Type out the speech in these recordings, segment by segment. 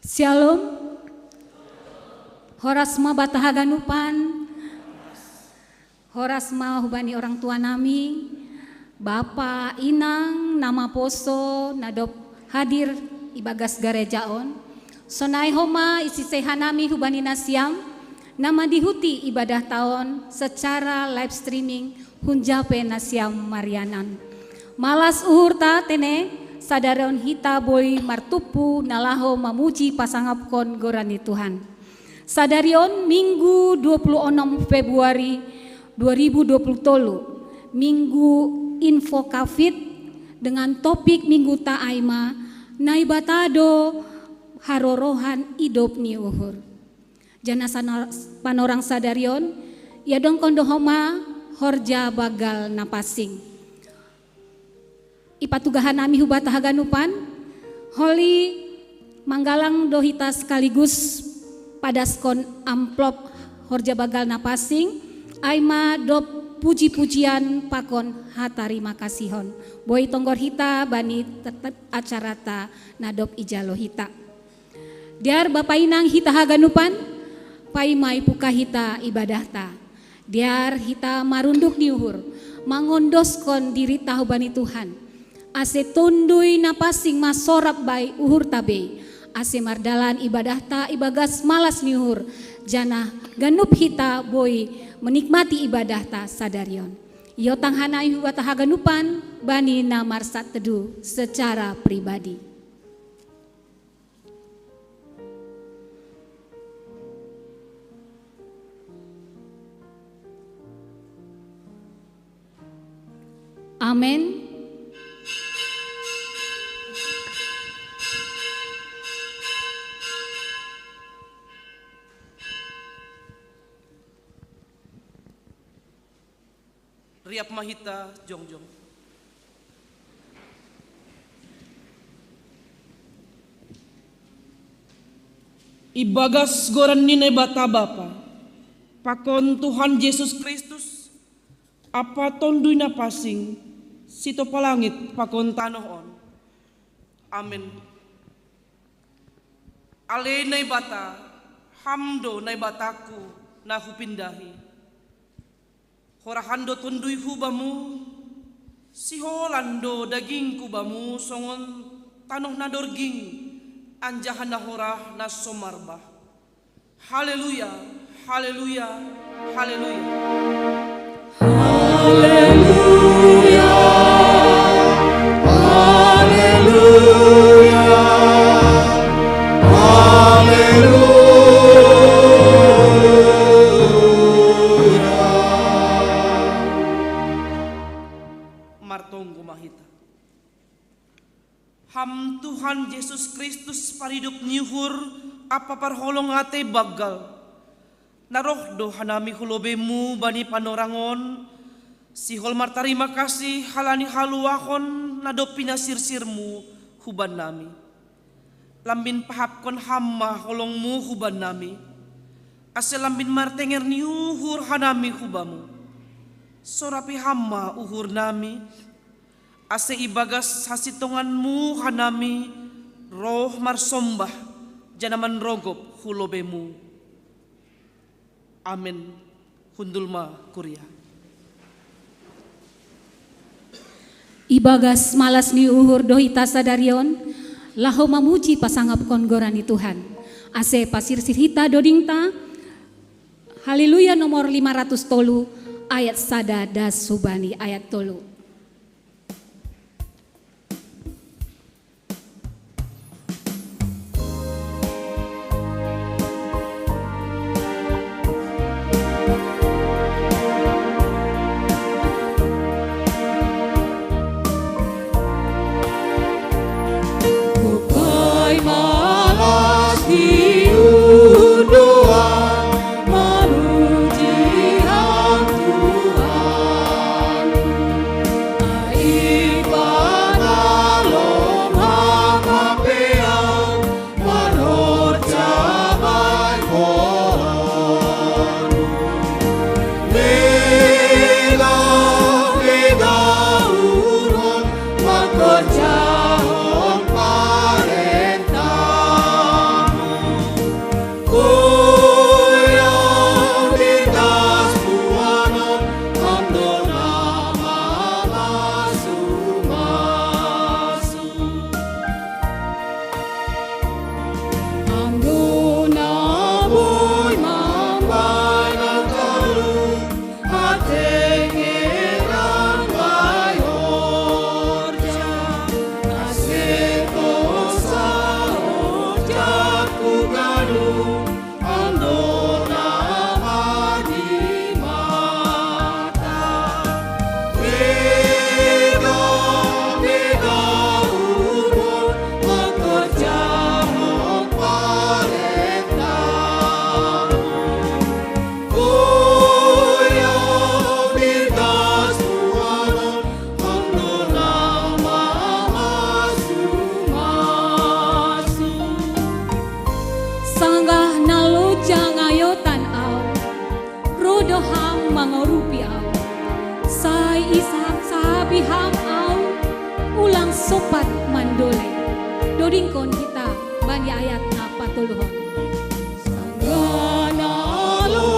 Shalom. Horasma batahaganupan. Horasma hubani orang tua nami, Bapa Inang, nama poso, nadop hadir ibagas garejaon. Sonai homa isi sehanami hubani nasiam, nama dihuti ibadah tahun secara live streaming hunjape nasiam Marianan. Malas uhurta tene sadaron hita boy martupu nalaho mamuji pasangapkon gorani Tuhan. Sadarion Minggu 26 Februari 2020, Minggu Info Covid dengan topik Minggu Ta'aima Naibatado Harorohan Idop Ni Uhur. Janasa panorang sadarion yadong kondohoma horja bagal napasing. Ipatugahan nami hubata haganupan holi manggalang dohita sekaligus padaskon amplop horja bagal napasing aima dop puji-pujian pakon hatarima kasihon boy tonggor hita bani tetap acarata nadop ijalo hita diar Bapak Inang hita haganupan paimai puka hita ibadahta diar hita marunduk niuhur mangondoskon diri tahu bani Tuhan ase tundui napasing masorap bai uhur tabe ase mardalan ibadahta ibagas malas niuhur jana ganup hita boy menikmati ibadah ta sadarion. Iyo tanghanai huwata haganupan bani namar teduh secara pribadi. Amin. Riap mahita jongjong. Ibagas goran nine bata bapa. Pakon Tuhan Yesus Kristus. Apa tondui na pasing. Sito palangit pakon tanohon. Amin. Ale nai bata. Hamdo nai bataku na hupindahi. Horahando tundui hubamu, si holando daging kubamu songon tanoh na dorging, anjahan na horah na somarbah. Haleluya, haleluya, haleluya. Haleluya, haleluya, haleluya. Ham Tuhan Yesus Kristus paridup nyuhur apa parholong ate bagal. Naroh do hanami hulobemu bani panorangon. Sihol martarima kasih halani haluakon nadop pinasirsirmu huban nami. Lambin pahapkon hamma holongmu huban nami. Ase lambin martenger niuhur hanami hubamu. Sorapi hamma uhur nami. Ase ibagas hasitonganmu hanami roh marsombah janaman rogop hulobemu. Amin. Hundulma kuria. Ibagas malas ni uhur dohita sadarion laho mamuji pasangap konggorani Tuhan. Ase pasir sirhita dodingta. Haleluya nomor 500 tolu ayat sada das subani ayat tolu. Tuhan ham mangorupi au. Sai ishak sahabi ham au ulang sopat mandole. Dodingkon kita bani ayat apa tuluhon. Sanggana lu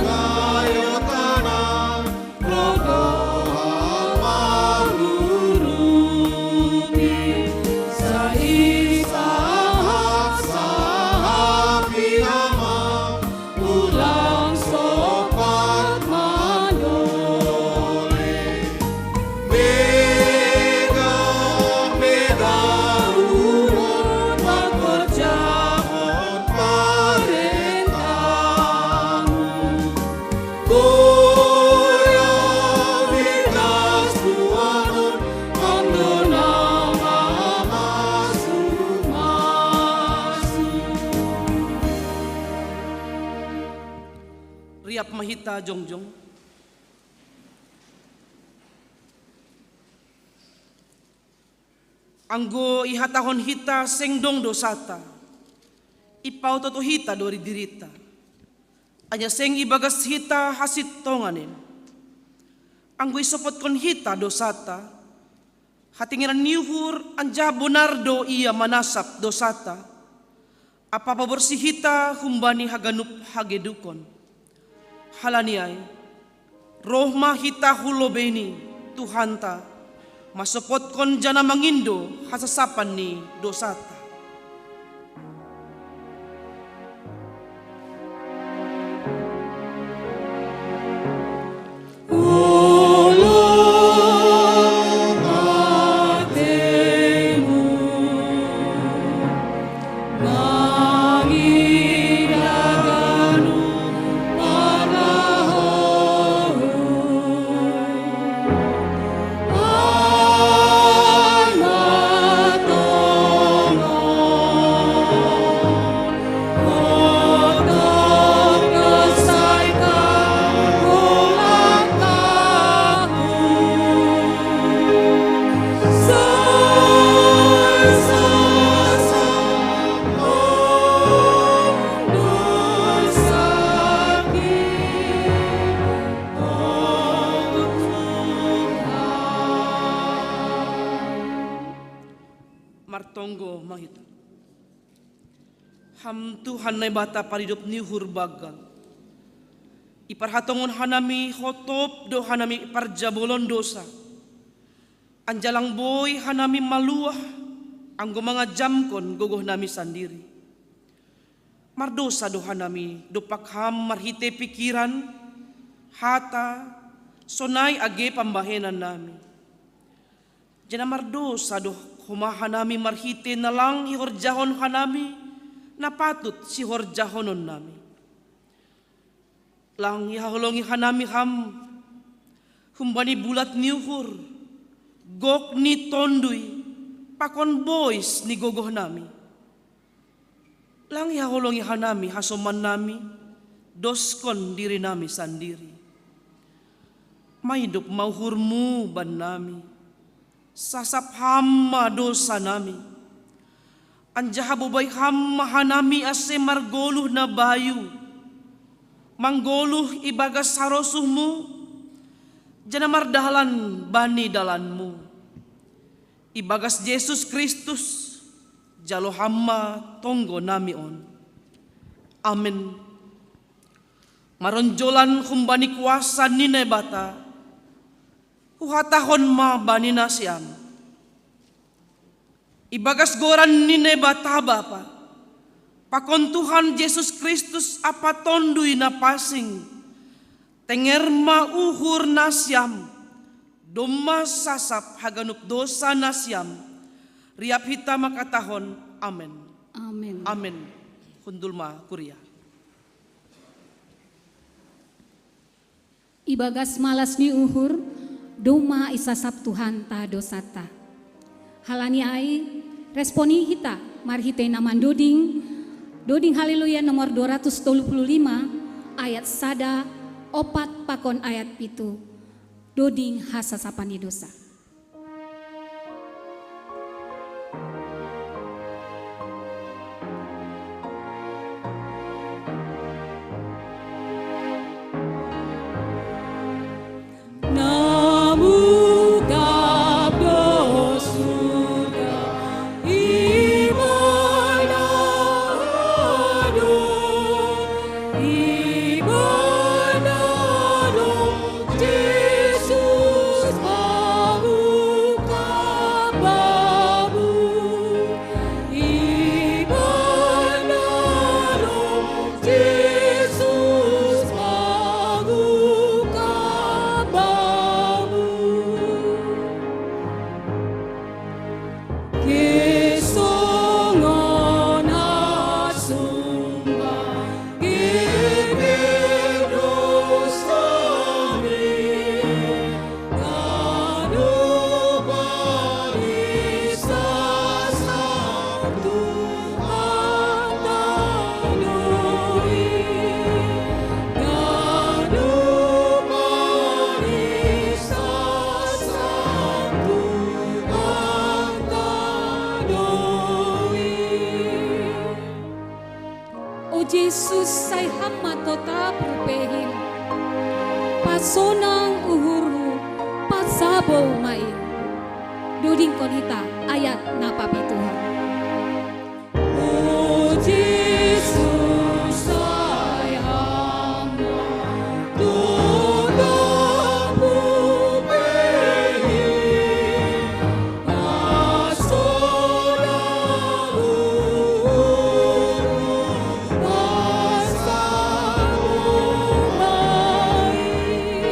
Ngayo tanang rogo hamarurumi Sai sahak sahabi ama ulang sopat mandole Mega mega urut pekerjaan parentamu Goya bidas tuanun Amdona masu-masu Riap mahita jongjong. Anggo ihatahon hita sengdong dosata. Ipau toto hita dori dirita. Anya seng ibagas hita hasit tonganin. Anggo isopot kon hita dosata. Hatingiran niuhur anja bonardo ia manasap dosata. Apa bersih hita humbani haganup hagedukon. Halaniai. Rohma hita hulobeni Tuhanta. Masopot kon jana mangindo hasasapan ni dosata. Martonggo mahita. Ham Tuhan na bata paridop ni hurbagal. Iparhatongon hanami hotop do hanami parjabolon dosa. Anjalang boy hanami maluah. Anggo mga jamkon gogoh nami sandiri. Mardosa do hanami do pakham marhite pikiran. Hata sonay age pambahenan nami. Jana mardosa do humahanami marhite na lang ihorjahon hanami na patut si horjahonon nami. Lang ihahulongi hanami ham humbani bulat niuhur gok ni tonduy pakon boys ni gogoh nami. Lang ihahulongi hanami hasoman nami doskon diri nami sandiri. Mahidup mauhurmu ban nami. Sasap hama dosa nami. Anjahabubay hama hanami ase margoluh na bayu. Manggoluh ibagas sarosuhmu. Jana mardahalan bani dalanmu. Ibagas Yesus Kristus. Jalo hama tonggo nami on. Amin. Maronjolan kumbani kuasa nina bata. Uhatahon ma bani nasiam. Ibagas goran nine bata bapa. Pakon Tuhan Yesus Kristus apa tonduy na pasing. Tenger ma uhur nasiam. Doma sasap haganup dosa nasiam. Riap hita makatahon. Amen. Amin. Amen. Hundul ma kuria. Ibagas malas ni uhur. Doma isasap Tuhan ta dosata. Halani ai responi hita marhite naman doding haleluya nomor 235 ayat sada opat pakon ayat pitu doding hasasapani dosa. pasonang uhuru pasabo main. Duding konita ayat napapi Tuhan. Oh Yesus sayangmu, Tuhan bumi pasonang uhuru pasabo main,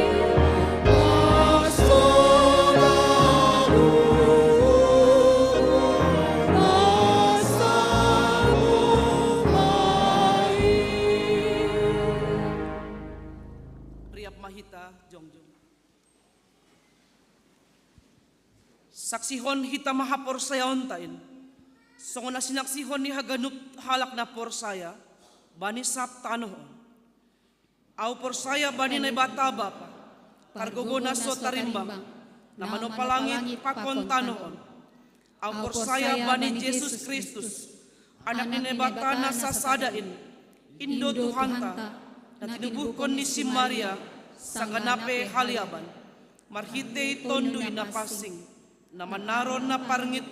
pasonang Riap mahita jongjong. Saksihon hita mahaporsayaon tain. Songon na sinaksihon ni haganup halak na porsaya, bani sap tanohon. Au porsaya bani na bata bapa, kargogo na so tarimbang, na manopalangit pakon tanohon. Au porsaya bani Jesus Kristus, anak ni nebata na sasadain, Indo Tuhanta, na tinubuhkon ni si Maria, sa ganape haliaban, marhite tonduy na pasing, na manaron na parngit,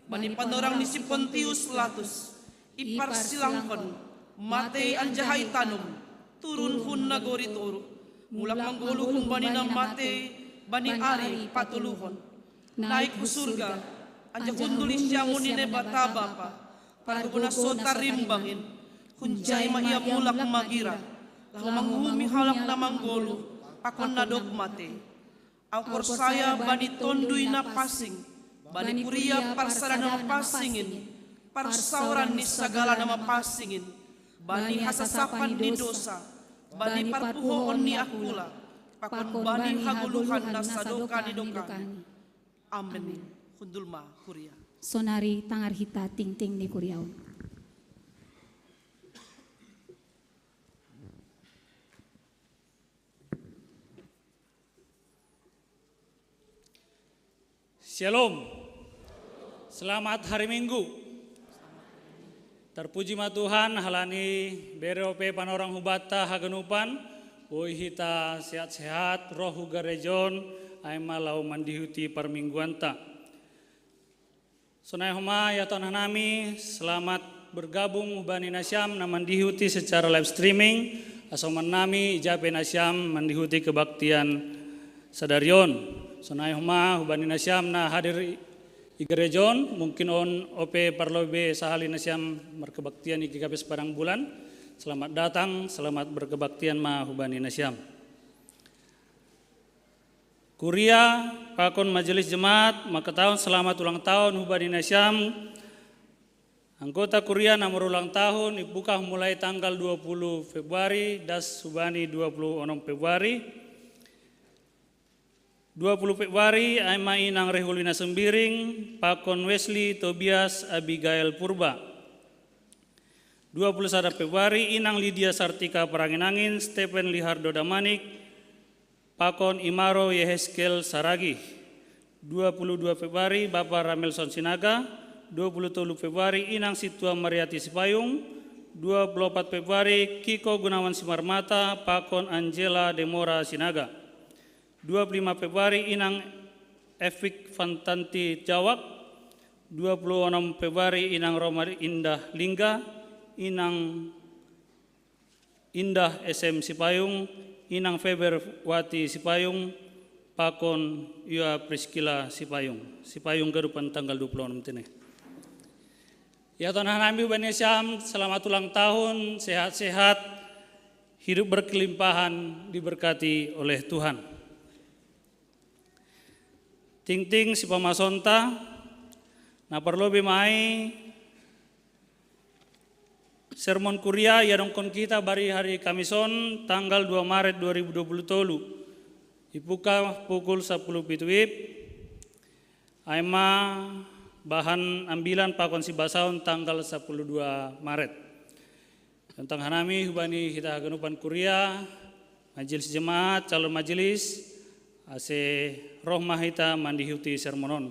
manipanorang ni si Pontius Latus, iparsilangkon, matay anjahay tanom, turun hun na goritoro, mulak mangguluhong bani na matay, bani ari patuluhon, naik ku surga, anjahundulis siya mo ni nebata bapa, parguna so tarimbangin, hunjay maia mulak magira, lahu manghumi halak na manggolo, pakon na dogmate. Au korsaya bani tonduy na pasing, bani kuria parsara na mapasingin, parsauran ni sagala na mapasingin, bani hasasapan ni dosa, bani parpuhoon ni akula, pakon bani haguluhan na sadoka ni dokan. Amen. Hundulma kuria. Sonari tangar hita ting-ting ni kuriaon. Shalom. Selamat hari Minggu. Terpuji ma Tuhan halani berope panorang hubata haganupan, boi hita sehat-sehat, roh garejon, aima lau mandihuti permingguanta. Sonai homa ya Tuhan hanami, selamat bergabung hubani nasyam na mandihuti secara live streaming, asoman nami ijape nasyam mandihuti kebaktian sadarion. Sonai homa hubani nasyam na hadir igerejon, mungkin on ope parlobe sahali nasyam berkebaktian ikikapes parang bulan. Selamat datang, selamat berkebaktian ma hubani nasyam. Kuria pakon majelis jemaat, maka tahun selamat ulang tahun hubani nasyam. Anggota kuria nomor ulang tahun ibuka mulai tanggal 20 Februari das hubani 26 Februari. 20 Februari aima inang Rehulina Sembiring, pakon Wesley Tobias Abigail Purba. 21 Februari inang Lydia Sartika Paranginangin, Stephen Lihardo Damanik, pakon Imaro Yeheskel Saragi. 22 Februari Bapak Ramelson Sinaga. 23 Februari inang Situa Mariati Sipayung. 24 Februari Kiko Gunawan Simarmata, pakon Angela Demora Sinaga. 25 Februari inang Efik Fantanti Jawak. 26 Februari inang Roma Indah Lingga, inang Indah SM Sipayung, inang Feberwati Sipayung, pakon Yua Priskila Sipayung. Sipayung garupan tanggal 26 tene. Ya Tuhan kami Bani Syam, selamat ulang tahun, sehat-sehat, hidup berkelimpahan, diberkati oleh Tuhan. Ting-ting si pamasonta, na perlu bimai sermon kuria ya dongkon kita bari hari Kamison tanggal 2 Maret 2020. Ibuka pukul 10 pituip. Aima bahan ambilan pakon si basaon tanggal 12 Maret. Tentang hanami hubani kita ganupan kuria, majelis jemaat, calon majelis, ase roh mahita mandihuti sermonon.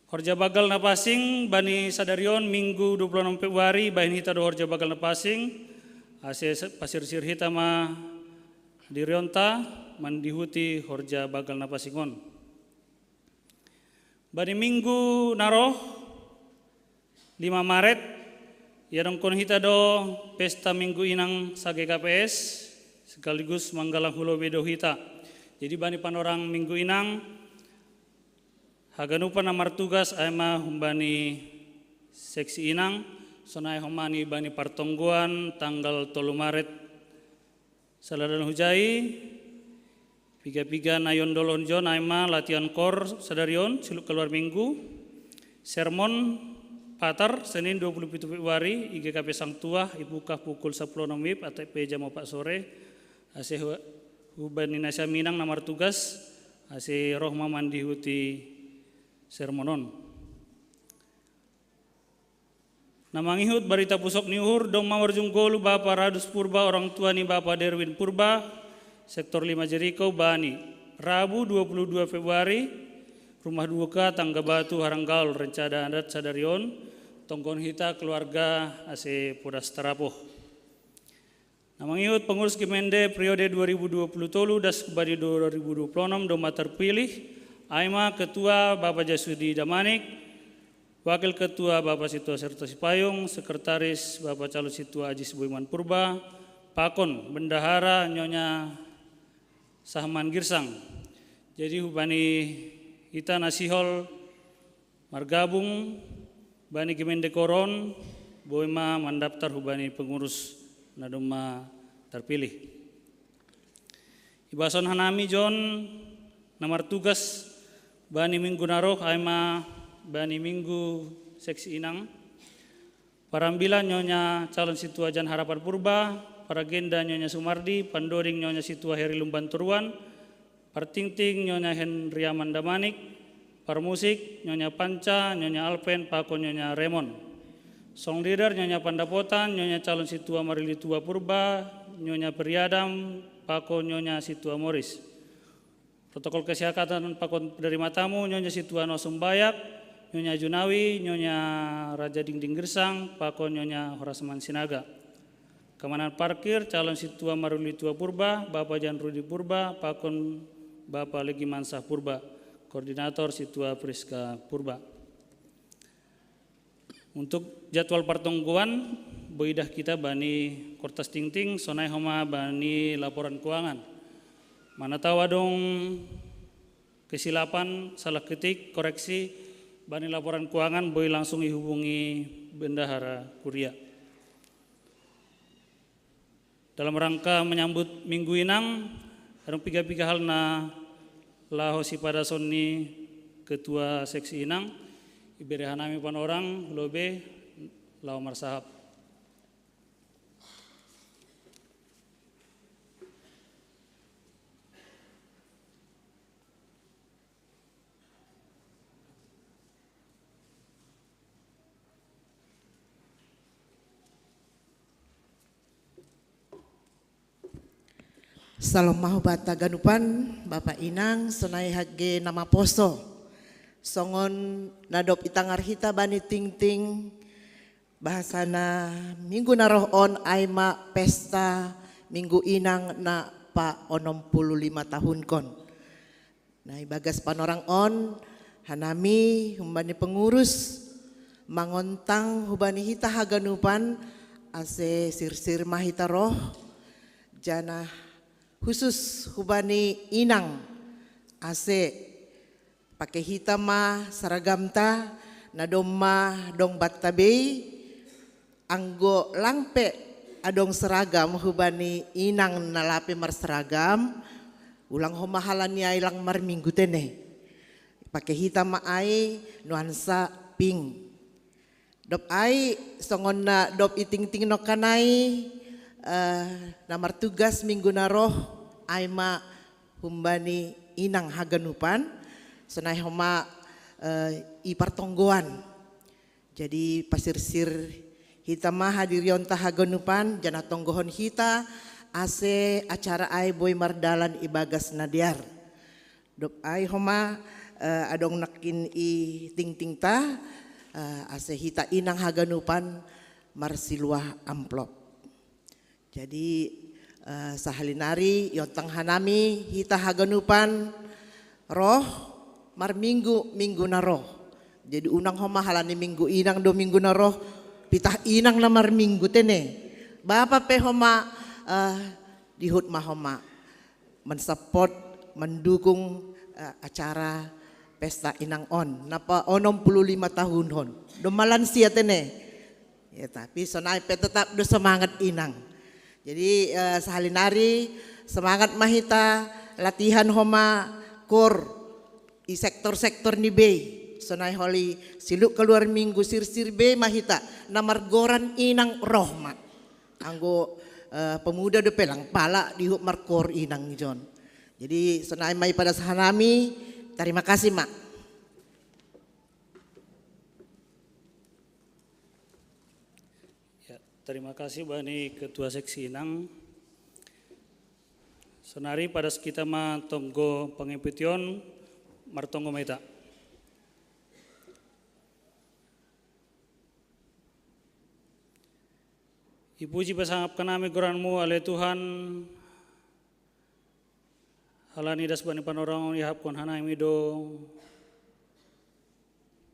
Horja bagal na pasing bani sadarion minggu 26 Februari bahin hita do horja bagal na pasing ase pasir-sir hita ma Dirionta mandihuti horja bagal napasingon. Bani minggu naroh 5 Maret yarong kon hita do pesta minggu inang sa GKPS sekaligus manggalang hulo bedo hita. Jadi bani panorang minggu inang haganupan namar tugas aima humbani seksi inang sonai homani bani partongguan tanggal 3 Maret saladan hujai piga-piga nayon dolon jon aima latihan kor sadarion siluk keluar minggu sermon patar Senin 27 Februari IGKP Sang Tuah ibuka pukul 10 WIB atau jam 4 sore ase huban Indonesia Minang namar tugas ase rohma mandihuti sermonon. Namangihut barita pusok niuhur dong mawar junggolu Bapak Radus Purba orang tua ni Bapak Derwin Purba sektor 5 Jeriko Bani Rabu 22 Februari rumah duka tangga batu Haranggaul rencana adat sadarion tongkon hita keluarga ase Podas Tarapoh. Namangihut pengurus Gemende periode 2020 tolu das kembali 2026 doma terpilih Aima Ketua Bapak Jasudi Damanik, Wakil Ketua Bapak Situa Serta Sipayung, Sekretaris Bapak Calon Situa Ajis Boyman Purba, Pakon Bendahara Nyonya Sahman Girsang. Jadi hubani kita nasihol margabung bani Gemende Koron Boyma mendaftar hubani pengurus nadoma terpilih. Ibason Hanami John nomor tugas bani minggu naroh aima bani minggu seksi inang parambilan nyonya calon situa Jan Harapan Purba, paragenda nyonya Sumardi, pandoring nyonya situa Heri Lumban Turuan, partingting nyonya Henryaman Damanik, parmusik nyonya Panca, nyonya Alpen, pakon nyonya Remon, song leader nyonya Pandapotan, nyonya calon situa Marili Tua Purba, nyonya Periadam, pakon nyonya situa Moris. Protokol kesehatan pakon penerima tamu nyonya situa Nosumbayak, Nyonya Junawi, Nyonya Raja Dingding Gersang, pakon Nyonya Horasman Sinaga. Keamanan parkir calon situa Maruli Tua Purba, Bapak Jan Rudi Purba, pakon Bapak Legi Mansah Purba, koordinator situa Priska Purba. Untuk jadwal pertongguan, boidah kita bani Kortas Tingting, sonai homa bani laporan keuangan. Mana tahu dong kesilapan, salah ketik, koreksi, bani laporan keuangan boleh langsung dihubungi Bendahara Kuria. Dalam rangka menyambut Minggu Inang, harung piga-piga halna lahosi pada sonni Ketua Seksi Inang, iberehanami panorang lobe lau marsahap. Salam mahu bata ganupan Bapak Inang sonai hage nama poso songon nadop itangar hita bani ting-ting bahasana minggu naroh on aima pesta Minggu Inang na pa 65 tahun kon. Nah bagas panorang on hanami humbani pengurus mangontang hubani hita haganupan ase sir-sir mahita roh jana khusus hubani Inang ase pakai hitam mah seragamta nadomma dong battabei anggo langpe adong seragam hubani Inang nalape mar seragam ulang homahalannya ilang mar minggu tene pakai hitam mah ai nuansa pink dop ai songon na dop iting-ting no kanai namar tugas minggu naroh aima humbani Inang haganupan senai homa ipartonggoan jadi pasir-sir hita mah hadirion haganupan jana tonggohon hita ase acara ai boy mardalan ibagas nadiar dop ai homa adong nakin i ting-ting ta ase hita Inang haganupan marsiluah amplop. Jadi sahalinari yontang hanami hita haganupan roh mar minggu na roh. Jadi unang homa halani minggu inang do minggu na roh pitah inang na mar minggu tene. Bapa pe homa dihut mahoma mensupport mendukung acara pesta inang on napa 65 tahun hon do malansia tene ya, tapi sonai pe tetap do semangat inang. Jadi sahalinari semangat mahita latihan homa kor i sektor-sektor ni be sonai holi siluk keluar minggu sir-sir be mahita namargoran inang rohma anggo pemuda do pelang pala dihuk markor inang jon. Jadi sonai mai pada sahanami. Terima kasih, Mak. Ya, terima kasih Bani Ketua Seksi Inang. Senari pada kita ma tonggo pengepition martonggo meta. Ipuji pasangap kanami goranmu ale Tuhan. Halani das bani panorang ihap kon hanai mido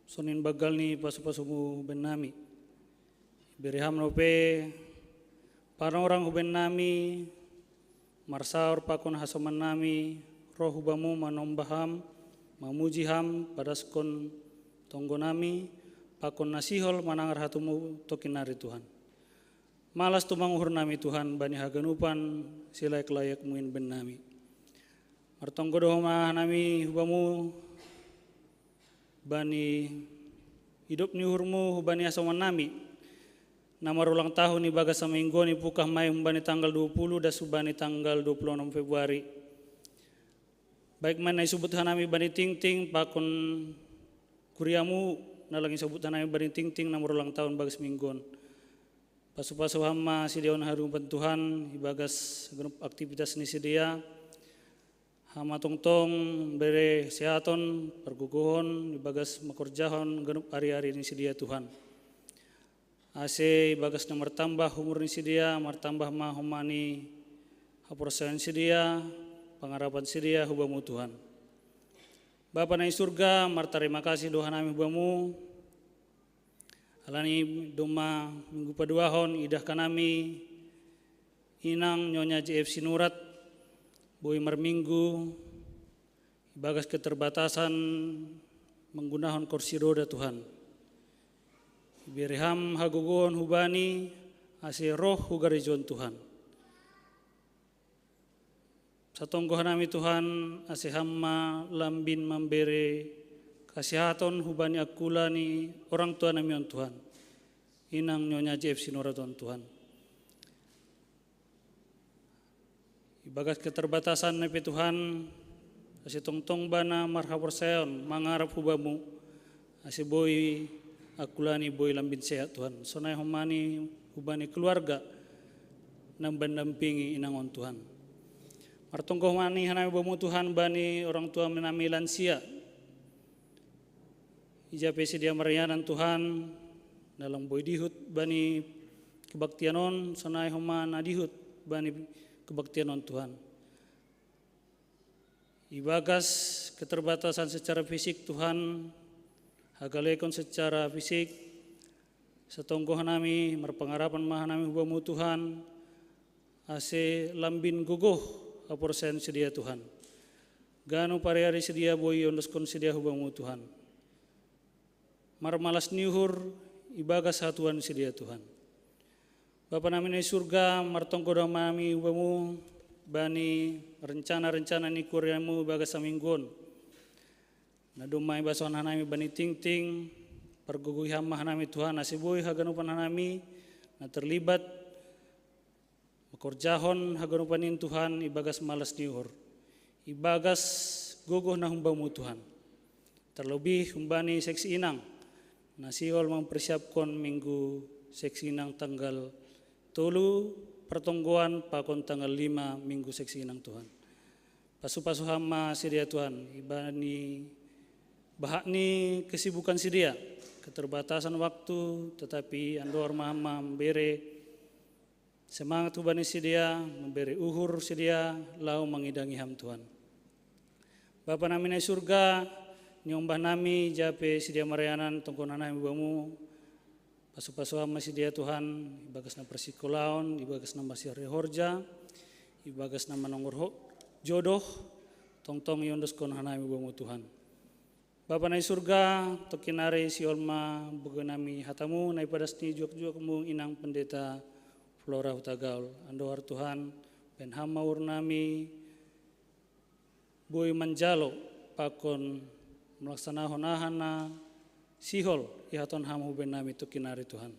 sonin bagal ni pasu-pasumu ben nami beriham nope panorang huben nami marsaur pakon hasoman nami roh hubamu manombaham mamujiham padaskon tonggo nami pakon nasihol manangar hatumu tokinari Tuhan malas tumanguhur nami Tuhan bani haganupan silai kelayak muin ben nami. Martonggo doh nami hubamu bani hidup ni hurmu bani asaman nami namar ulang tahun ni bagas saminggo ni pukah mai bani tanggal 20 dan subani tanggal 26 Februari baik mana disebut hanami bani ting-ting pakon kuriamu nalangi sebut hanami bani ting-ting namar ulang tahun bagas minggon pasu-pasu hama sidion harum Tuhan ibagas grup aktivitas ni sidia hama tongtong bere sehaton perguguhon ibagas makorjahon genup hari-hari ini sedia Tuhan. Ase ibagas na martambah umur ni sedia martambah ma humani haporsayan sedia pangarapan sedia hubamu Tuhan. Bapa na surga martarima kasih doa nami hubamu. Alani doma minggu paduahon idah kanami inang nyonya JFC Nurat Boy marminggu bagas keterbatasan menggunakan kursi roda Tuhan. Birham hagugon hubani ase roh hugarijon Tuhan. Satonggo nami Tuhan ase hamma lambin membere kasihatan hubani akulani orang tua nami on Tuhan. Inang nyonya JFC Noraton Tuhan. Ibagas keterbatasan nepi Tuhan asi tongtong bana marhapor sayon mangarap hubamu asi boy akulani boy lambin sehat Tuhan sonai homani hubani keluarga namban dampingi inangon Tuhan martonggo mani hanami bomu Tuhan bani orang tua menami lansia ijape dia marianan Tuhan dalam boy dihut bani kebaktianon sonai homana dihut bani kebaktian on Tuhan. Ibagas keterbatasan secara fisik Tuhan, hagalekon secara fisik, setonggo hanami merpengarapan mahanami hubamu Tuhan, ase lambin guguh aporsen sedia Tuhan. Ganu pareari sedia boy ondoskon sedia hubamu Tuhan. Marmalas niuhur ibagas hatuan sedia Tuhan. Bapa nami di surga, martonggo doa mami ubamu, bani rencana-rencana ni kuriamu bagas saminggon. Nadomai bason hanami bani ting-ting, pergugui hamah hanami Tuhan, asibui haganupan hanami, na terlibat, makorjahon haganupanin Tuhan, ibagas malas niuhur. Ibagas guguh na humbamu Tuhan. Terlebih humbani seksi inang, nasiol mempersiapkan minggu seksi inang tanggal tolu pertonggoan pakon tanggal 5 minggu seksi inang Tuhan. Pasu-pasu hama sedia Tuhan, ibani bahakni kesibukan sedia, keterbatasan waktu, tetapi andor mama bere Semangat hubani sedia, memberi uhur sedia, lau mengidangi ham Tuhan. Bapa nami na surga, nyombah nami jape sedia marianan tongkon anai bamu, pasu-pasu hama sedia Tuhan, ibagas na persikolaon, ibagas na masih rehorja, ibagas na manongor jodoh, tong-tong yondos kon anai bamu Tuhan. Bapa nai surga, tokinare si olma buganami hatamu, nai padasni juak-juak mu inang pendeta Flora Hutagaul, andohar Tuhan, penham maur nami, boy manjalo, pakon melaksana honahana, sihol, ihaton ham huben nami tukinari Tuhan.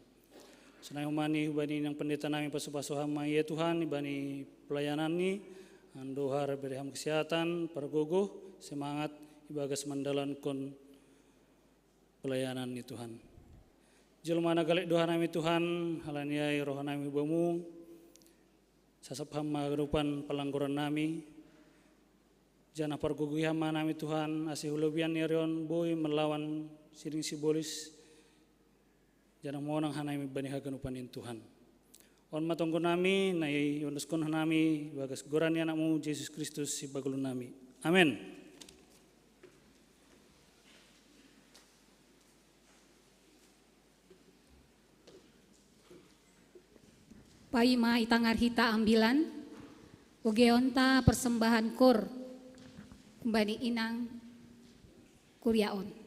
Senai humani hubani yang pendeta nami pasu-pasu hama ya Tuhan, ibani pelayanan ni, andohar beri ham kesehatan, paragogo, semangat, ibagas mandalan kon pelayanan ni Tuhan. Jelmana galek doa nami Tuhan, halaniai roh nami bamu, sasap hama gerupan pelanggoran nami, jana pargugu hama nami Tuhan, asih hulobian nerion boy melawan siring sibolis, jana monang hanami bani hagenupanin Tuhan. On matonggo nami, nai yondoskon hanami, bagas gorani anakmu Yesus Kristus si bagulun nami. Amin. Paima itangar hita ambilan, ugeonta persembahan kur, kembali inang kuryaon.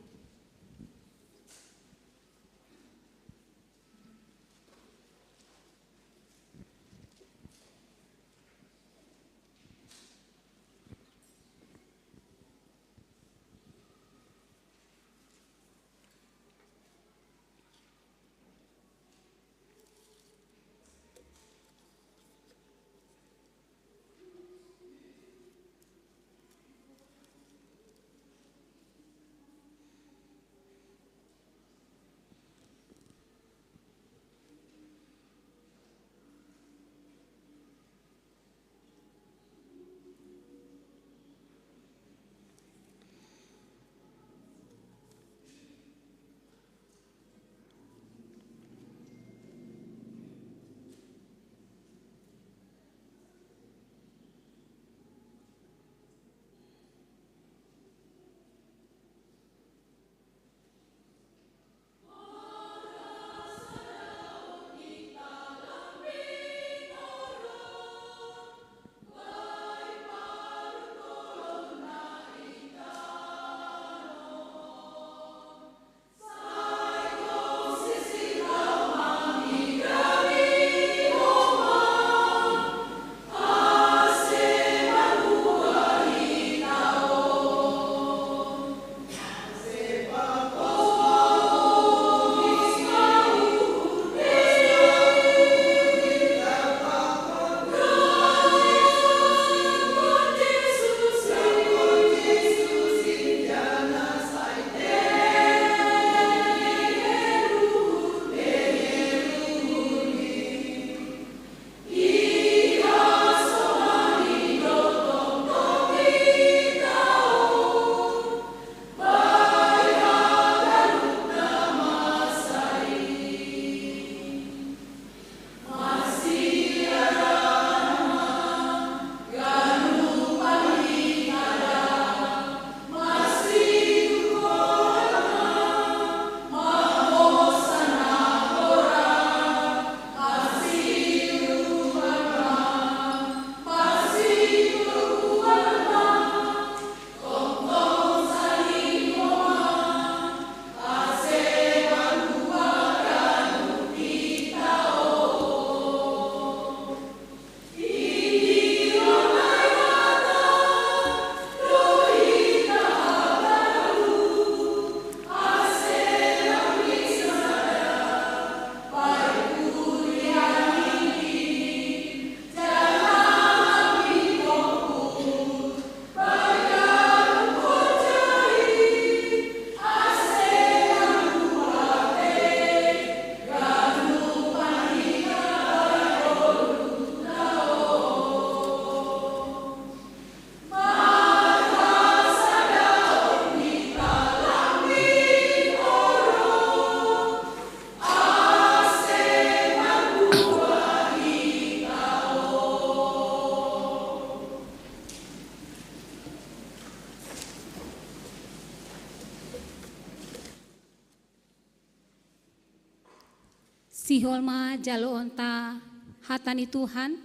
Siholma jalo onta hatani Tuhan,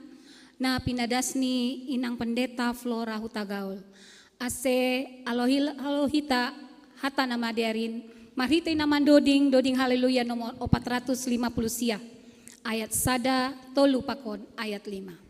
na pinadasni inang pendeta Flora Hutagaul. Ase alohita hata nama derin, marhite naman doding haleluya nomor 450 sia. Ayat sada tolu pakon ayat 5.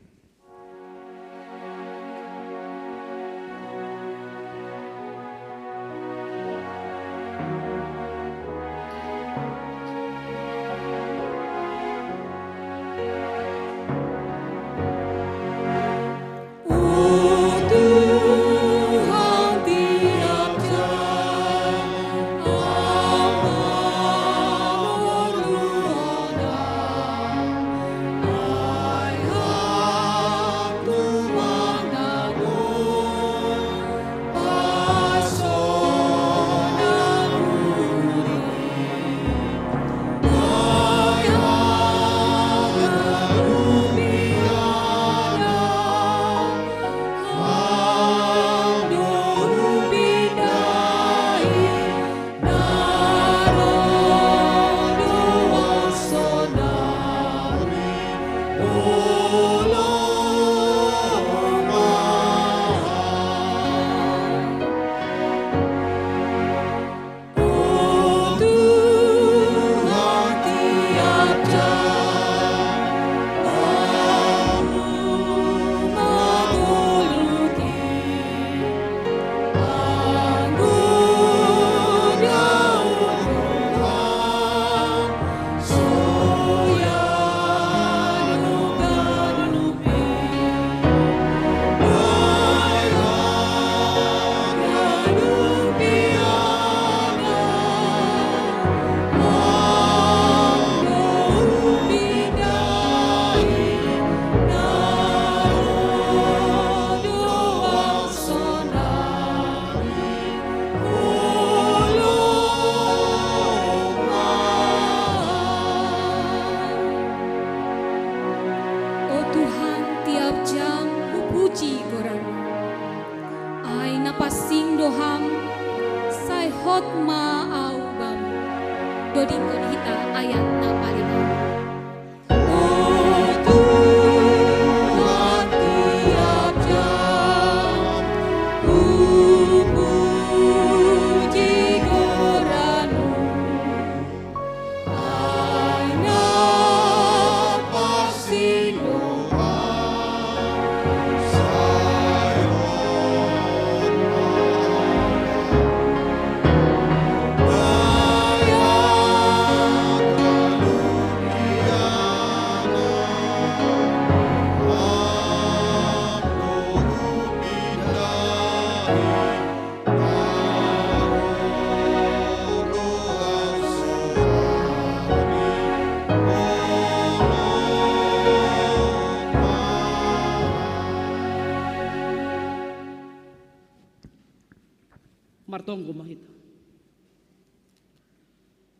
Martonggo mahita.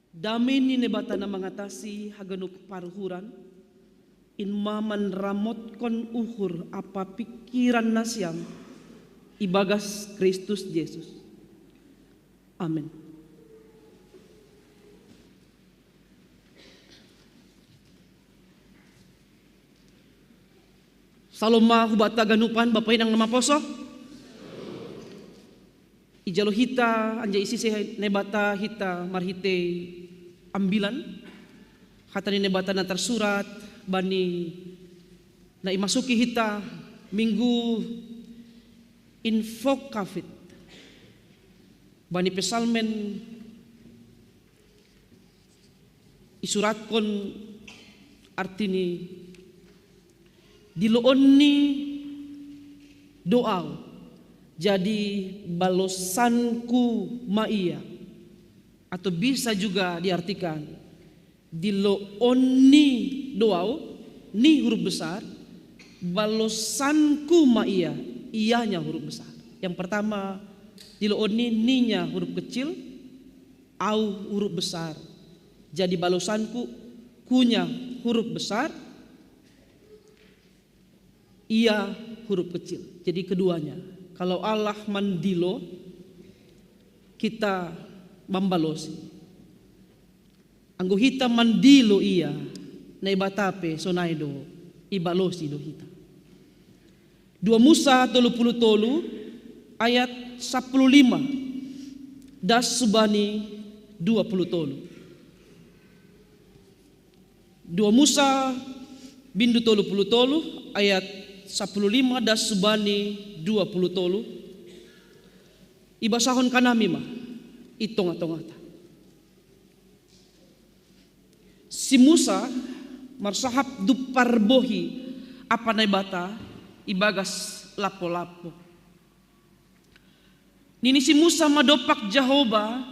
Damin ni nebata na mengatasi haganuk paruhuran, in maman ramot kon uhur apa pikiran nasyam, ibagas Kristus Yesus. Amin. Saloma hubata ganupan Bapak Inang nama poso. Ijalo hita anja isi se nebata hita marhite ambilan. Kata ni nebata na tersurat bani na imasuki hita minggu infok kafit. Bani pesalmen isurat-kon artini diloon ni doa jadi balosanku maia, atau bisa juga diartikan diloon ni doa ni huruf besar, balosanku maia ianya huruf besar. Yang pertama diloon ni ninya huruf kecil, au huruf besar. Jadi balosanku kunya huruf besar, ia huruf kecil. Jadi keduanya. Kalau Allah mandilo, kita membalosi. Anggo hita mandilo ia, na ibatape sonaido ibalosi do hita. 2 Musa 33 ayat 15 das subani 20. 2 Musa bindu 33 ayat 15 das subani 20. Ibasahon kanami ma itong-atong-ata. Si Musa marsahap duparbohi apa na bata ibagas lapo-lapo. Nini si Musa madopak Jehovah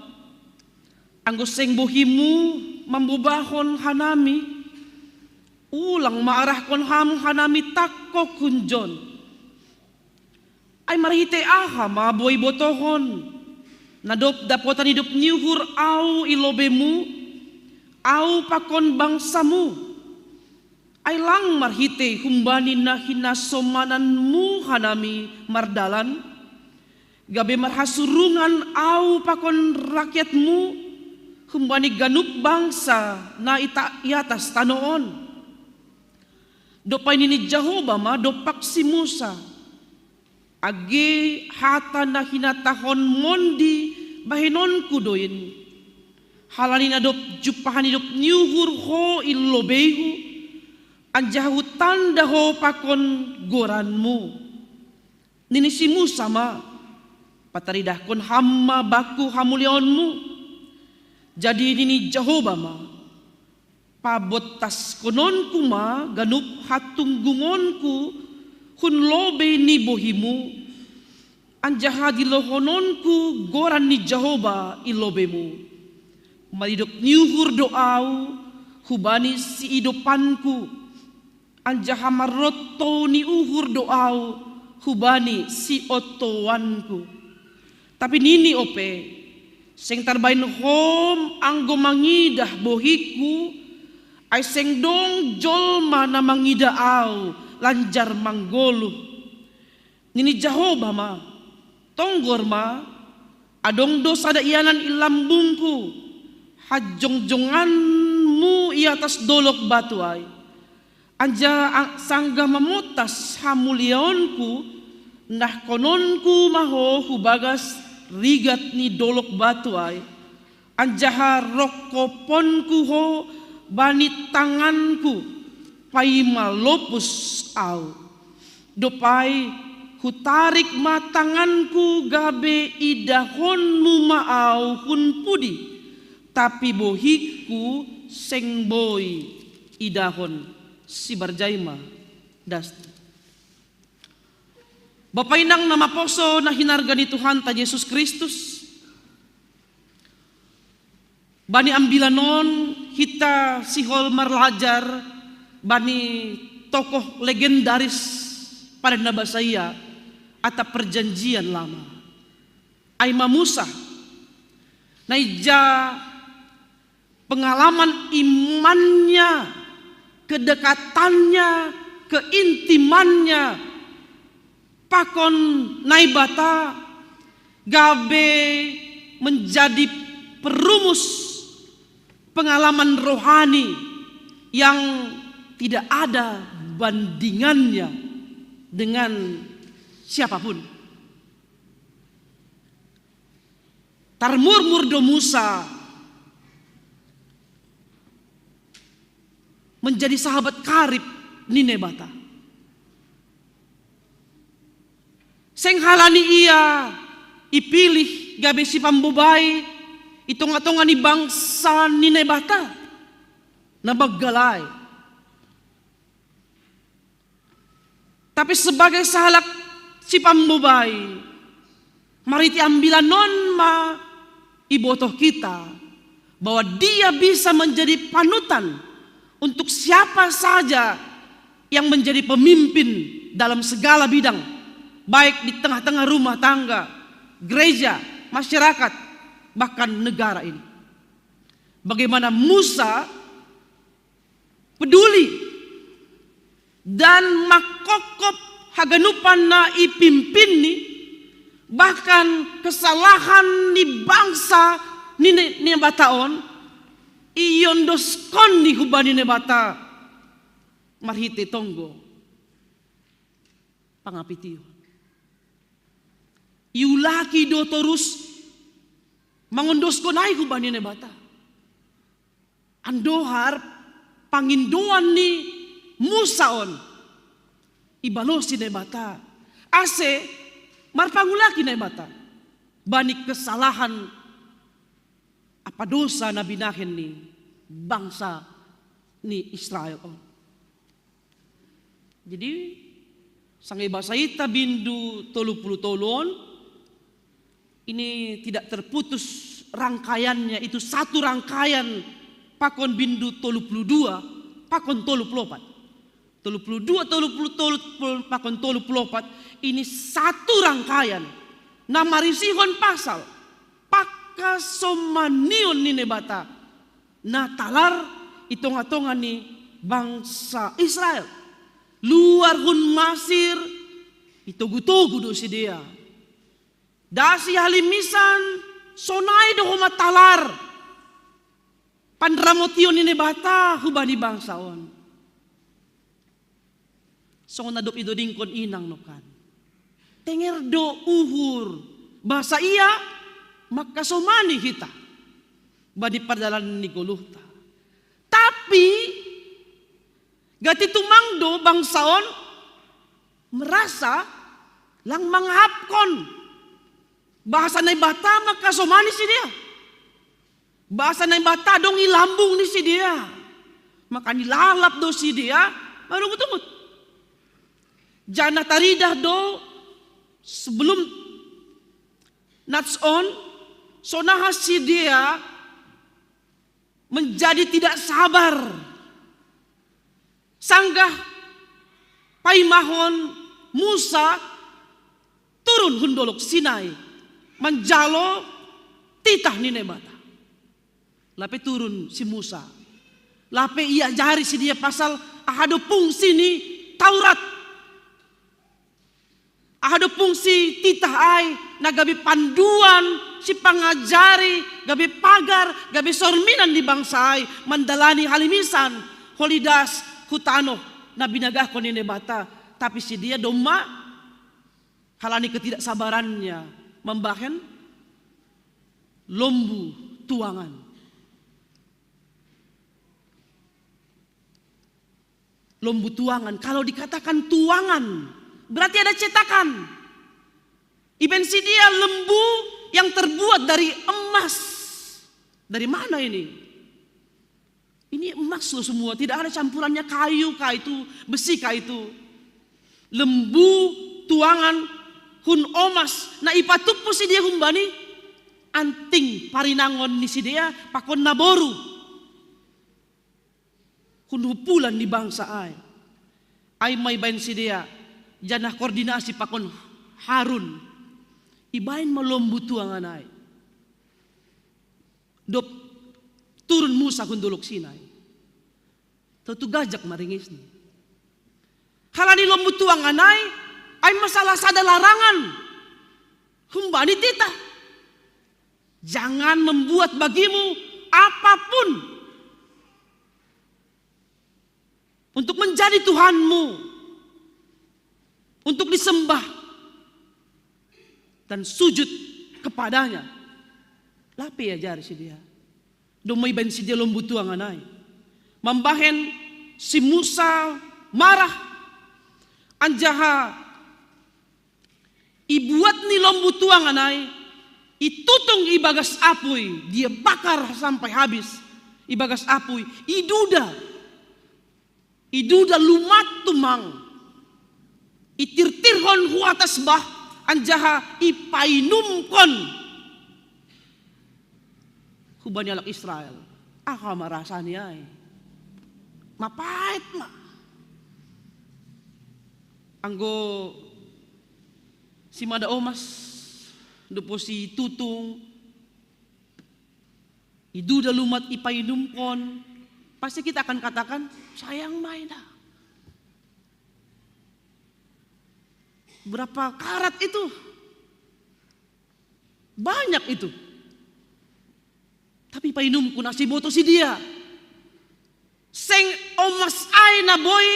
anggo seng bohimu mambubahon hanami ulang maarahkon ham hanami takko kunjon ay marahite aha maboy botohon nadop dapotan hidup nyuhur au ilobemu au pakon bangsamu ay lang marhite humbani na hinasomananmu hanami mardalan gabe marhasurungan au pakon rakyatmu humbani ganup bangsa na iatas tanoon dopay nini Jehovah ma dopak si Musa agi hata na hinatahon mondi bahinon kudoin halani na dop jupahan hidup nyuhur ho ilobehu anjahu tanda ho pakon goranmu nini si Musa ma pataridahkon hamma baku hamulionmu jadi nini Jehovah ma pabotas kononku ma ganup hatunggungonku hun lobe ni bohimu anjaha dilohononku goran ni Jehovah ilobemu maridok nyuhur doau hubani si idopanku anjaha maroto ni uhur doau hubani si otowanku tapi nini ope seng tarbain hom anggo mangidah bohiku ay seng dong jolma na mangida au lanjar manggoluh nini Jehovah ma tonggor ma adong dosa da iyanan ilambungku hajong-jonganmu iatas dolok batu ay anja sangga memutas hamulionku nah kononku maho hubagas rigat ni dolok batu ay anjaha rokoponku ho bani tanganku paima lopus au dopai hutarik matanganku gabe idahonmu maau hun pudi tapi bohiku seng boy idahon si barjaima dasti Bapak inang nama poso na hinarga ni Tuhan ta Yesus Kristus bani ambilanon hita sihol marlajar bani tokoh legendaris pada nabasaya atap perjanjian lama Aima Musa naija pengalaman imannya kedekatannya keintimannya pakon naibata gabe menjadi perumus pengalaman rohani yang tidak ada bandingannya dengan siapapun. Tarmur do Musa menjadi sahabat karib Ninebata. Seng halani ia ipilih gabe si pambubai itung-atungan ni bangsa Ninebata na baggalay. Tapi sebagai sahalak si pambubai mariti ambilan non ma ibotoh kita bahwa dia bisa menjadi panutan untuk siapa saja yang menjadi pemimpin dalam segala bidang, baik di tengah-tengah rumah tangga, gereja, masyarakat, bahkan negara ini. Bagaimana Musa peduli dan makokop haganupan na ipimpin ni, bahkan kesalahan ni bangsa ni bataon iondoskon ni hubani nebata marhite tonggo pangapitio. Iulaki do terus mangondosko naik hubani nebata. Andohar pangindoan ni Musaon ibalosi nebata. Ase marpangulaki nebata. Banik kesalahan apa dosa na binahin ni bangsa ni Israel. Jadi sangai bahasa ita bindu 30 ini tidak terputus rangkaiannya, itu satu rangkaian pakon bindu 32 pakon 34 pakon 34 ini satu rangkaian na marisihon pasal pakasomanion ni nebata na talar itong-atongan ni bangsa Israel luar hun Masir itugu-tugu do si dia dasi halimisan sonai do matalar pandramotion ni nebata hubani bangsaon so nadop ido dingkon inang nokan tenger do uhur bahasa iya makasomani kita badi perdalan ni guluhta tapi gati tumangdo bangsaon merasa lang manghapkon bahasa na bata makasomani si dia bahasa na bata dong ilambung ni si dia maka nilalap do si dia baru kutungut jana taridah do sebelum natson sonahas si dia menjadi tidak sabar sanggah paimahon Musa turun hundolok Sinai menjalo titah ni nebata lape turun si Musa lape ia jari si dia pasal ahado fungsi ni Taurat ahado fungsi titah ai na gabi panduan si pangajari gabi pagar gabi sorminan di bangsa ai mandalani halimisan holidas hutano na binagah ko ni nebata tapi si dia doma halani ketidaksabarannya membahen lombu tuangan kalau dikatakan tuangan berarti ada cetakan iben si dia lembu yang terbuat dari emas dari mana ini emas loh semua, tidak ada campurannya kayu kah itu, besi kah itu. Lembu, tuangan, hun omas, na ipatupu si dia humbani, anting parinangon ni si dia, pakon naboru. Hun hupulan di bangsa ay. Ay may bain si dia, janah koordinasi pakon Harun. Ibain malombu tuangan ay. Dop turun Musa kundulok Sinai. Tentu gajak maringis ni. Halani lombu tuang anai, ay masalah sada larangan. Humbani tita. Jangan membuat bagimu apapun untuk menjadi Tuhanmu, untuk disembah dan sujud kepadanya. Lapi ya jari si dia. Domai ben si dia lombu tuang anai. Membahen si Musa marah. Anjaha ibuat ni lombu tuang anai. Itutung ibagas apui. Dia bakar sampai habis. Ibagas apui. Iduda lumat tumang. Itirtirhon hu atas bah. Anjaha ipainumkon. Hubani alak Israel. Aha marasani ay. Mapait ma. Anggo si Mada Omas dupo si Tutung iduda lumat ipainumkon. Pasti kita akan katakan sayang main dah. Berapa karat itu? Banyak itu. Tapi painumku nasi boto si dia. Seng omas ai na boy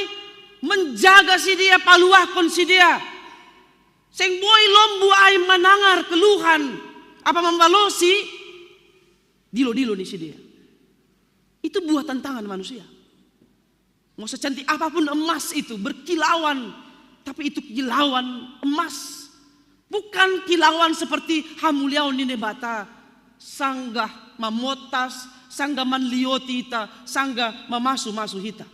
menjaga si dia, paluahkon si dia. Seng boy lombu ai manangar keluhan apa membalosi dilo-dilo nih si dia. Itu buatan tangan manusia. Mau secantik apapun emas itu berkilauan, tapi itu kilauan emas. Bukan kilauan seperti hamuliaun ini bata, sanggah mamotas, sanggah manlioti ita, sanggah mamasu-masu hita.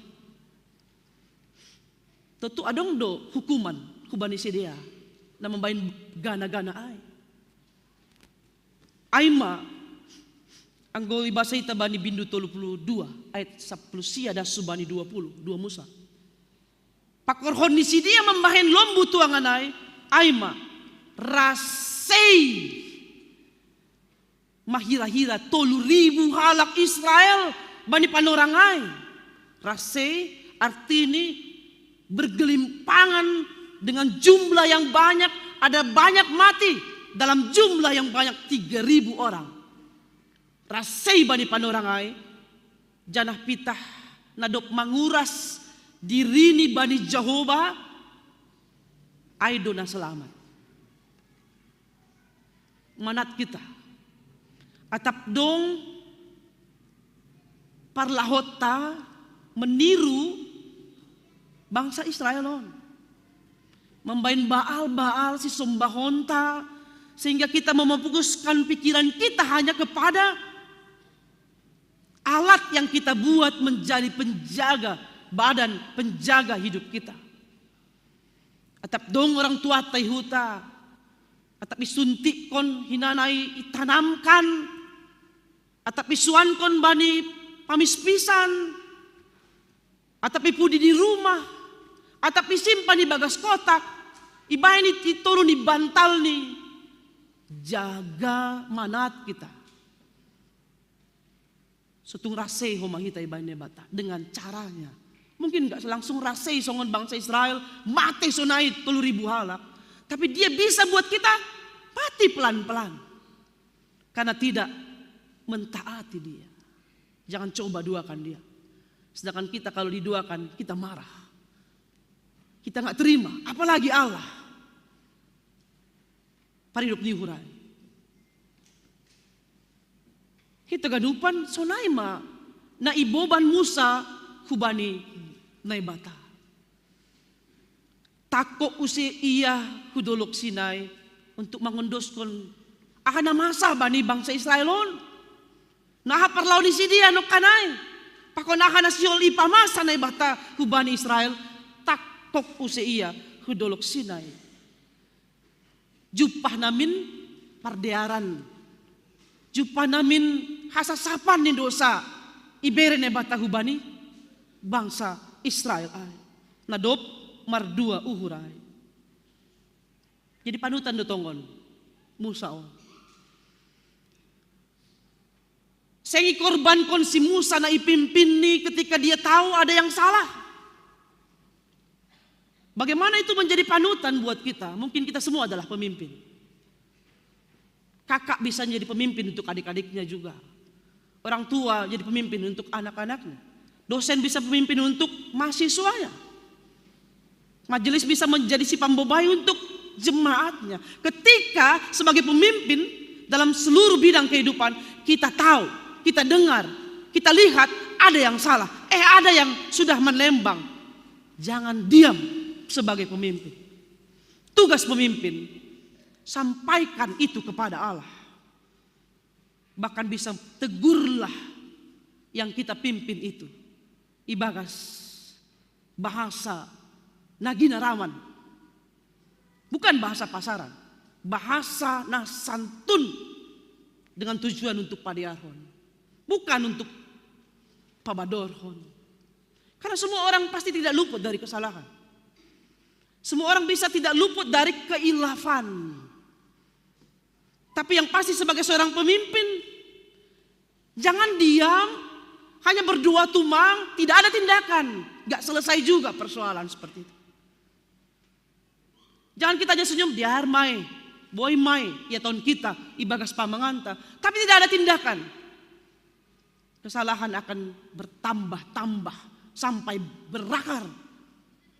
Tentu adong do hukuman kubani si dia na membain gana-gana ai. Aima anggo ibasa ita bani bindu 32 ayat 10 sia da subani 20 2 Musa. Pakorhon ni si dia membahen lombu tuangan ai aima rasei mahira-hira 3.000 halak Israel bani panorangai. Rasei artini bergelimpangan dengan jumlah yang banyak, ada banyak mati dalam jumlah yang banyak 3.000 orang. Rasei bani panorangai janah pitah nadop manguras dirini bani Jehovah aido na selamat. Manat kita atap dong parlahota meniru bangsa Israel on. Membain Baal si sombahonta sehingga kita memfokuskan pikiran kita hanya kepada alat yang kita buat menjadi penjaga badan, penjaga hidup kita. Atap dong orang tua taihuta, atap isuntik kon hinanai itanamkan, atap isuan kon bani pamispisan, atap ipudi di rumah, atap isimpan di bagas kotak, ibahin iturun di bantal nih. Jaga manat kita. Setung rasei homahita ibahin bata dengan caranya. Mungkin gak langsung rasei songon bangsa Israel mati sonai 3.000 halak. Tapi dia bisa buat kita mati pelan-pelan. Karena tidak mentaati dia. Jangan coba duakan dia. Sedangkan kita kalau diduakan kita marah. Kita gak terima. Apalagi Allah. Paridup dihurai. Kita gadupan sonaima na iboban Musa hubani naibata. Tako usi iya hudolok Sinai untuk mengondoskon ahana masa bani bangsa Israelon. Naha perlaw ni si dia no kanay. Pakon ahana siol ipamasa naibata hubani Israel. Takok usi iya hudolok Sinai. Jupah namin pardearan. Jupah namin hasasapan ni dosa. Ibere ne bata hubani bangsa Israel ay. Nadop mardua uhurai. Jadi panutan do tonggon Musa on. Sengi korban kon si Musa na ipimpin ni ketika dia tahu ada yang salah. Bagaimana itu menjadi panutan buat kita? Mungkin kita semua adalah pemimpin. Kakak bisa menjadi pemimpin untuk adik-adiknya juga. Orang tua jadi pemimpin untuk anak-anaknya. Dosen bisa pemimpin untuk mahasiswanya. Majelis bisa menjadi si pambobai untuk jemaatnya. Ketika sebagai pemimpin dalam seluruh bidang kehidupan kita tahu, kita dengar, kita lihat ada yang salah. Ada yang sudah melembang. Jangan diam sebagai pemimpin. Tugas pemimpin sampaikan itu kepada Allah. Bahkan bisa tegurlah yang kita pimpin itu. Ibagas bahasa nagina raman. Bukan bahasa pasaran. Bahasa nasantun dengan tujuan untuk padiarhon. Bukan untuk pabadorhon. Karena semua orang pasti tidak luput dari kesalahan. Semua orang bisa tidak luput dari keilafan. Tapi yang pasti sebagai seorang pemimpin, jangan diam, hanya berdua tumang, tidak ada tindakan. Gak selesai juga persoalan seperti itu. Jangan kita aja senyum, diar mai, boy mai, ya tahun kita, ibagas pamanganta. Tapi tidak ada tindakan. kesalahan akan bertambah-tambah sampai berakar.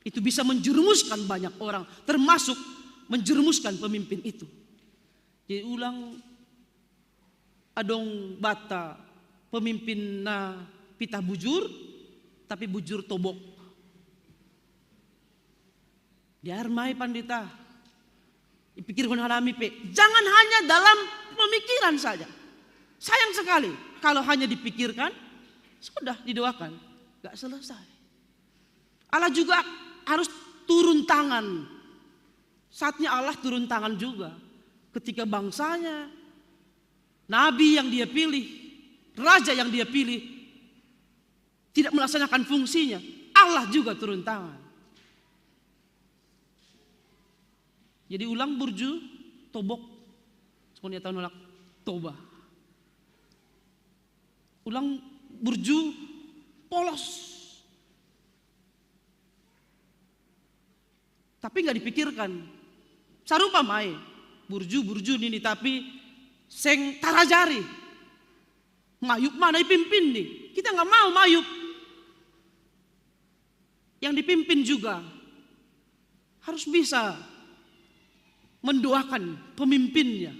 Itu bisa menjerumuskan banyak orang, termasuk menjerumuskan pemimpin itu. Jadi ulang adong bata pemimpin na pita bujur, tapi bujur tobok. Diarmai pandita, dipikirkan halami pe. Jangan hanya dalam pemikiran saja. Sayang sekali kalau hanya dipikirkan, sudah didoakan, gak selesai. Allah juga harus turun tangan. Saatnya Allah turun tangan juga. Ketika bangsanya, nabi yang dia pilih, raja yang dia pilih, tidak melaksanakan fungsinya, Allah juga turun tangan. Jadi ulang burju, tobok, sekolah tahun nolak, toba. Ulang burju, polos. Tapi nggak dipikirkan. Sarupa mai, burju ini tapi seng tarajari. Mayup mana dipimpin nih? Kita nggak mau mayup. Yang dipimpin juga harus bisa mendoakan pemimpinnya.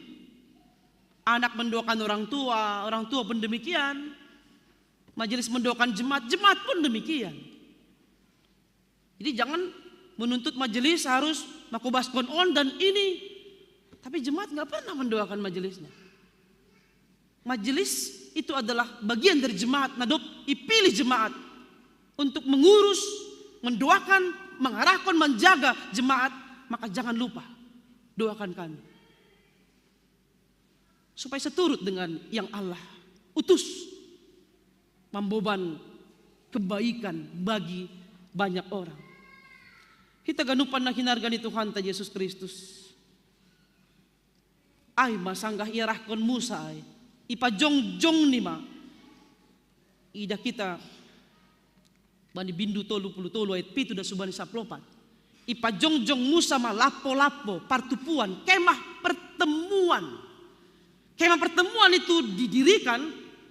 Anak mendoakan orang tua pun demikian. Majelis mendoakan jemaat pun demikian. Jadi jangan menuntut majelis harus makubaskon on dan ini. Tapi jemaat nggak pernah mendoakan majelisnya. Majelis itu adalah bagian dari jemaat. Nadop dipilih jemaat untuk mengurus, mendoakan, mengarahkan, menjaga jemaat. Maka jangan lupa doakan kami supaya seturut dengan yang Allah utus, membeban kebaikan bagi banyak orang. Kita ganupan na hinargani Tuhan ta Yesus Kristus. Ay masanggah iarahkon Musa ay ipajongjong nima ida kita bani bindu tolu puluh tolu ayat pitu da subani saplopat. Ipajongjong Musa ma lapo-lapo partupuan kemah pertemuan. Kemah pertemuan itu didirikan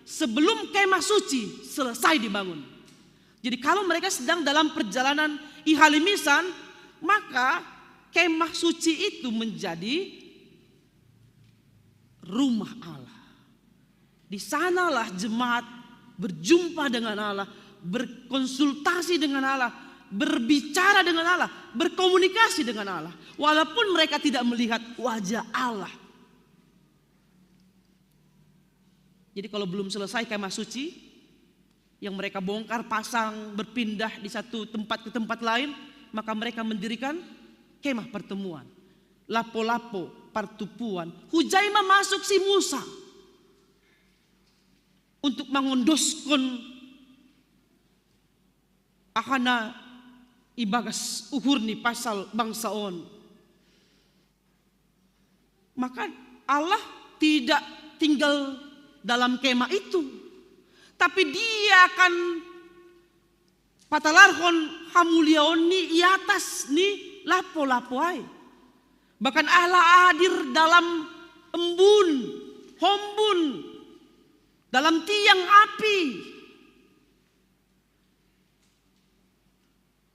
sebelum kemah suci selesai dibangun. Jadi kalau mereka sedang dalam perjalanan ihalimisan, maka kemah suci itu menjadi rumah Allah. Di sanalah jemaat berjumpa dengan Allah, berkonsultasi dengan Allah, berbicara dengan Allah, berkomunikasi dengan Allah. Walaupun mereka tidak melihat wajah Allah. Jadi kalau belum selesai kemah suci, yang mereka bongkar pasang berpindah di satu tempat ke tempat lain, maka mereka mendirikan kemah pertemuan. Lapo-lapo partupuan. Hujaima masuk si Musa untuk mengondoskan akana ibagas uhur ni pasal bangsaon. Maka Allah tidak tinggal dalam kemah itu, tapi dia akan patalarhon hamuliaon ni i atas ni lapo-lapo ay. Bahkan Allah hadir dalam embun, hombun, dalam tiang api.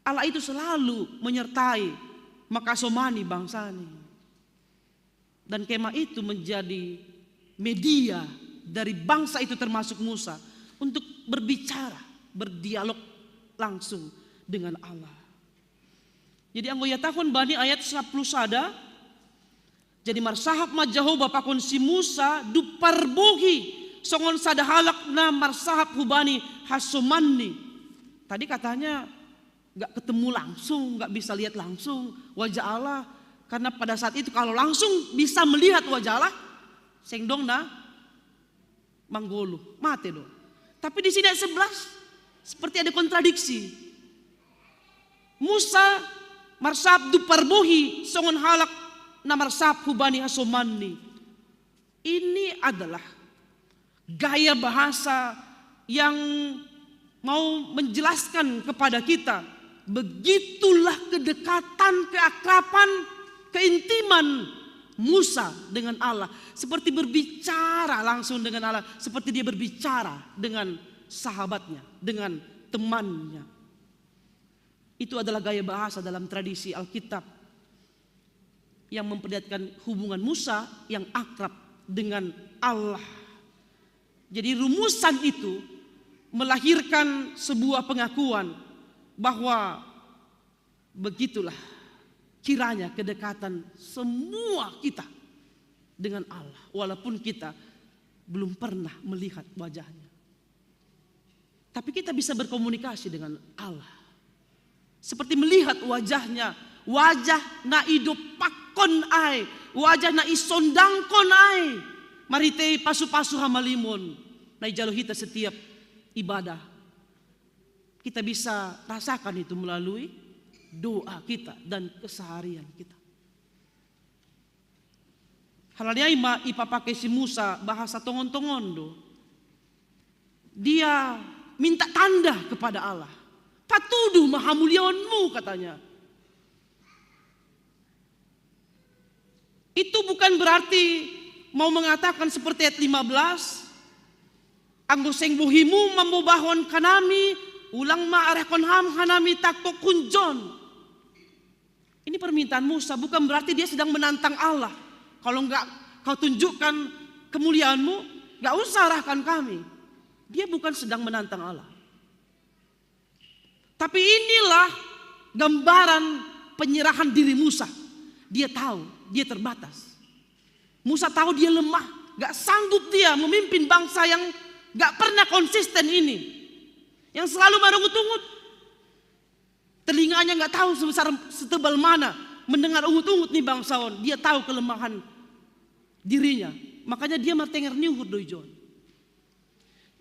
Allah itu selalu menyertai makasomani bangsani. Dan kemah itu menjadi media dari bangsa itu termasuk Musa untuk berbicara, berdialog langsung dengan Allah. Jadi anggoya tahun bani ayat 10 sada. Jadi marsahap majaho bapakon si Musa duparbogi songon sada halak na marsahap hubani hasomanni. Tadi katanya gak ketemu langsung, gak bisa lihat langsung wajah Allah. Karena pada saat itu kalau langsung bisa melihat wajah Allah, sengdong na manggolu, mate dong. Tapi di sini ayat 11 seperti ada kontradiksi. Musa marsahap duparbogi songon halak namar sap hubani hasomanni. Ini adalah gaya bahasa yang mau menjelaskan kepada kita begitulah kedekatan, keakraban, keintiman Musa dengan Allah, seperti berbicara langsung dengan Allah, seperti dia berbicara dengan sahabatnya, dengan temannya. Itu adalah gaya bahasa dalam tradisi Alkitab yang memperlihatkan hubungan Musa yang akrab dengan Allah. Jadi rumusan itu melahirkan sebuah pengakuan bahwa begitulah kiranya kedekatan semua kita dengan Allah, walaupun kita belum pernah melihat wajahnya. Tapi kita bisa berkomunikasi dengan Allah. Seperti melihat wajahnya, wajah na hidup pakon ai, wajah na isondangkon ai. Maritei pasu-pasu hamalimon, na ijalohita setiap ibadah. Kita bisa rasakan itu melalui doa kita dan keseharian kita. Halnya ipapakai si Musa bahasa tongon-tongon do. Dia minta tanda kepada Allah. Patudu mahamuliaanmu katanya. Itu bukan berarti mau mengatakan seperti ayat 15. Anggo seng buhimu mambobahon kanami ulang ma'arekon ham hanami takto kunjon. Ini permintaan Musa, bukan berarti dia sedang menantang Allah. Kalau enggak kau tunjukkan kemuliaanmu, enggak usah arahkan kami. Dia bukan sedang menantang Allah. Tapi inilah gambaran penyerahan diri Musa. Dia tahu, dia terbatas. Musa tahu dia lemah, enggak sanggup dia memimpin bangsa yang enggak pernah konsisten ini. Yang selalu marungut-ungut. Telinganya nggak tahu sebesar setebal mana mendengar ungut-ungut nih bangsawan. Dia tahu kelemahan dirinya. Makanya dia martenger niuhur doijon.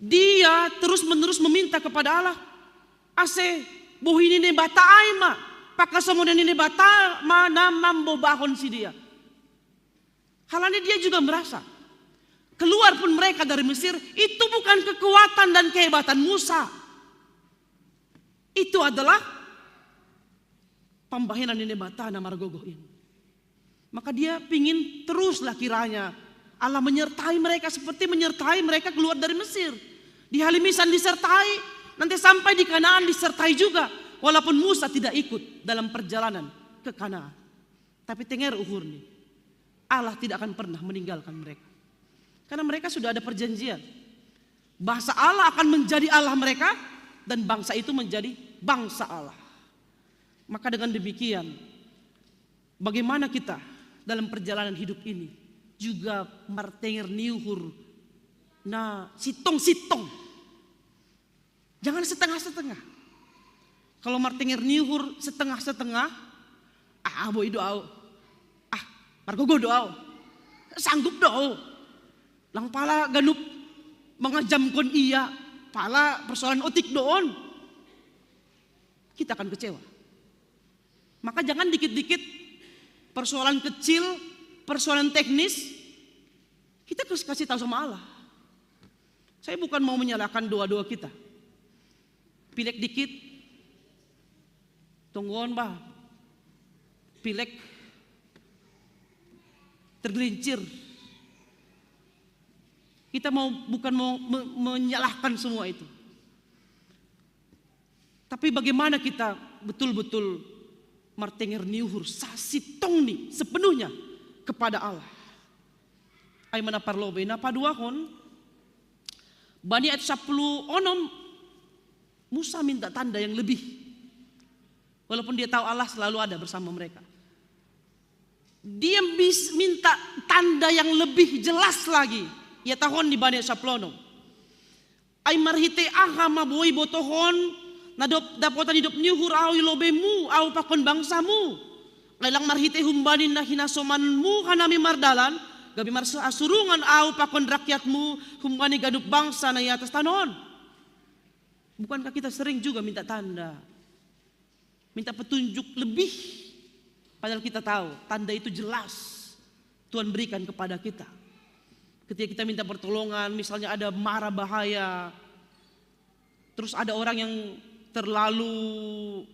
Dia terus-menerus meminta kepada Allah. Ase bohini ne bata aima. Pakasomo ne bata mana mambo bahon si dia. Halanya dia juga merasa. Keluar pun mereka dari Mesir. Itu bukan kekuatan dan kehebatan Musa. Itu adalah pambahinan ini bata na margogohin. Maka dia pingin teruslah kiranya Allah menyertai mereka seperti menyertai mereka keluar dari Mesir. Di Halimisan disertai, nanti sampai di Kanaan disertai juga. Walaupun Musa tidak ikut dalam perjalanan ke Kanaan. Tapi tenger uhur nih, Allah tidak akan pernah meninggalkan mereka. Karena mereka sudah ada perjanjian. Bahasa Allah akan menjadi Allah mereka dan bangsa itu menjadi bangsa Allah. Maka dengan demikian, bagaimana kita dalam perjalanan hidup ini juga martenger niuhur na sitong-sitong. Jangan setengah-setengah. Kalau martenger niuhur setengah-setengah, boy doa. Margogo doa. Sanggup doa. Lang pala ganup mengajamkon iya, pala persoalan otik doon. Kita akan kecewa. Maka jangan dikit-dikit persoalan kecil, persoalan teknis, kita kasih tahu sama Allah. Saya bukan mau menyalahkan doa-doa kita. Pilek dikit, tungguan bah. Pilek tergelincir. Kita bukan mau menyalahkan semua itu. Tapi bagaimana kita betul-betul martenger niuhur sasitong nih sepenuhnya kepada Allah. Ay manaparlobe na paduahon bani at 10 onom Musa minta tanda yang lebih. Walaupun dia tahu Allah selalu ada bersama mereka. Dia minta tanda yang lebih jelas lagi. Ya tahun di bani at 10 onom. Ay marhite ahama boy botohon na dapotan hidup niuhur au ilobemu au pakon bangsamu. Lelang marhite humbanin na hinasomanmu kanami mardalan. Gabi marso asurungan au pakon rakyatmu humbani gadup bangsa na atas tanon. Bukankah kita sering juga minta tanda? Minta petunjuk lebih. Padahal kita tahu tanda itu jelas Tuhan berikan kepada kita. Ketika kita minta pertolongan, misalnya ada mara bahaya, terus ada orang yang terlalu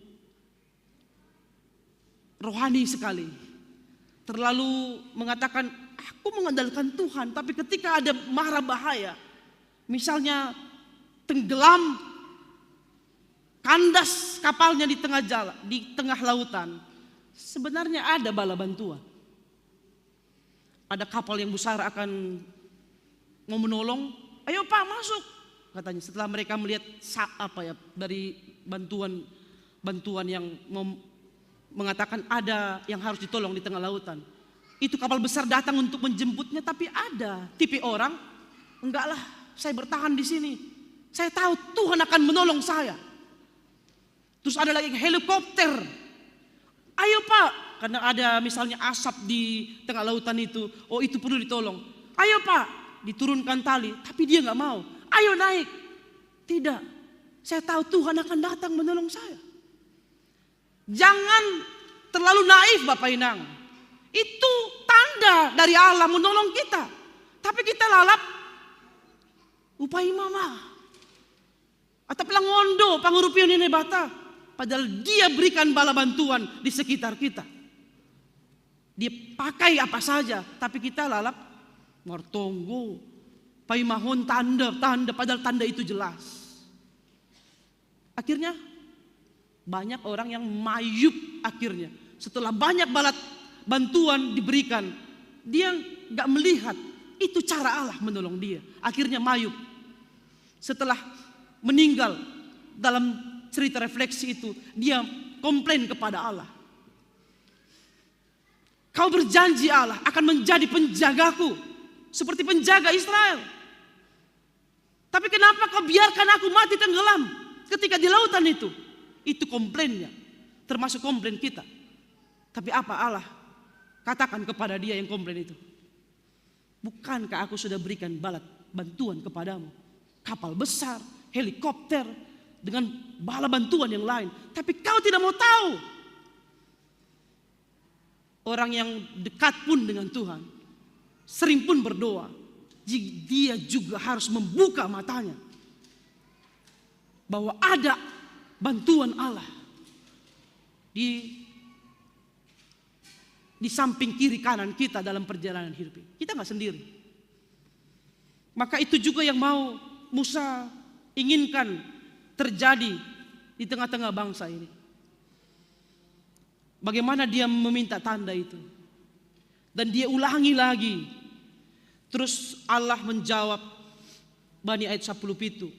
rohani sekali, terlalu mengatakan aku mengandalkan Tuhan, tapi ketika ada mara bahaya, misalnya tenggelam, kandas kapalnya di tengah jalan, di tengah lautan, sebenarnya ada bala bantuan. Ada kapal yang besar akan mau menolong, ayo Pak masuk, katanya. Setelah mereka melihat dari bantuan yang mengatakan ada yang harus ditolong di tengah lautan, itu kapal besar datang untuk menjemputnya, tapi ada tipe orang, enggak lah, saya bertahan di sini, saya tahu Tuhan akan menolong saya. Terus ada lagi helikopter, ayo Pak, karena ada misalnya asap di tengah lautan itu, oh itu perlu ditolong. Ayo Pak, diturunkan tali, tapi dia nggak mau. Ayo naik, tidak. Saya tahu Tuhan akan datang menolong saya. Jangan terlalu naif Bapak Inang. Itu tanda dari Allah menolong kita. Tapi kita lalap, upaya mama, atau pelangondo, pangurupion ini bata. Padahal dia berikan bala bantuan di sekitar kita. Dia pakai apa saja, tapi kita lalap mortonggo, paimahon tanda, padahal tanda itu jelas. Akhirnya banyak orang yang mayub akhirnya. Setelah banyak bala bantuan diberikan, dia gak melihat itu cara Allah menolong dia. Akhirnya mayub. Setelah meninggal dalam cerita refleksi itu, dia komplain kepada Allah. Kau berjanji Allah akan menjadi penjagaku seperti penjaga Israel. Tapi kenapa kau biarkan aku mati tenggelam ketika di lautan itu? Itu komplainnya, termasuk komplain kita. Tapi apa Allah katakan kepada dia yang komplain itu? Bukankah aku sudah berikan bala bantuan kepadamu? Kapal besar, helikopter, dengan bala bantuan yang lain. Tapi kau tidak mau tahu. Orang yang dekat pun dengan Tuhan, sering pun berdoa, dia juga harus membuka matanya bahwa ada bantuan Allah di samping kiri kanan kita dalam perjalanan hidup ini. Kita nggak sendiri. Maka itu juga yang mau Musa inginkan terjadi di tengah-tengah bangsa ini. Bagaimana dia meminta tanda itu. Dan dia ulangi lagi. Terus Allah menjawab Bani ayat 10 pitu.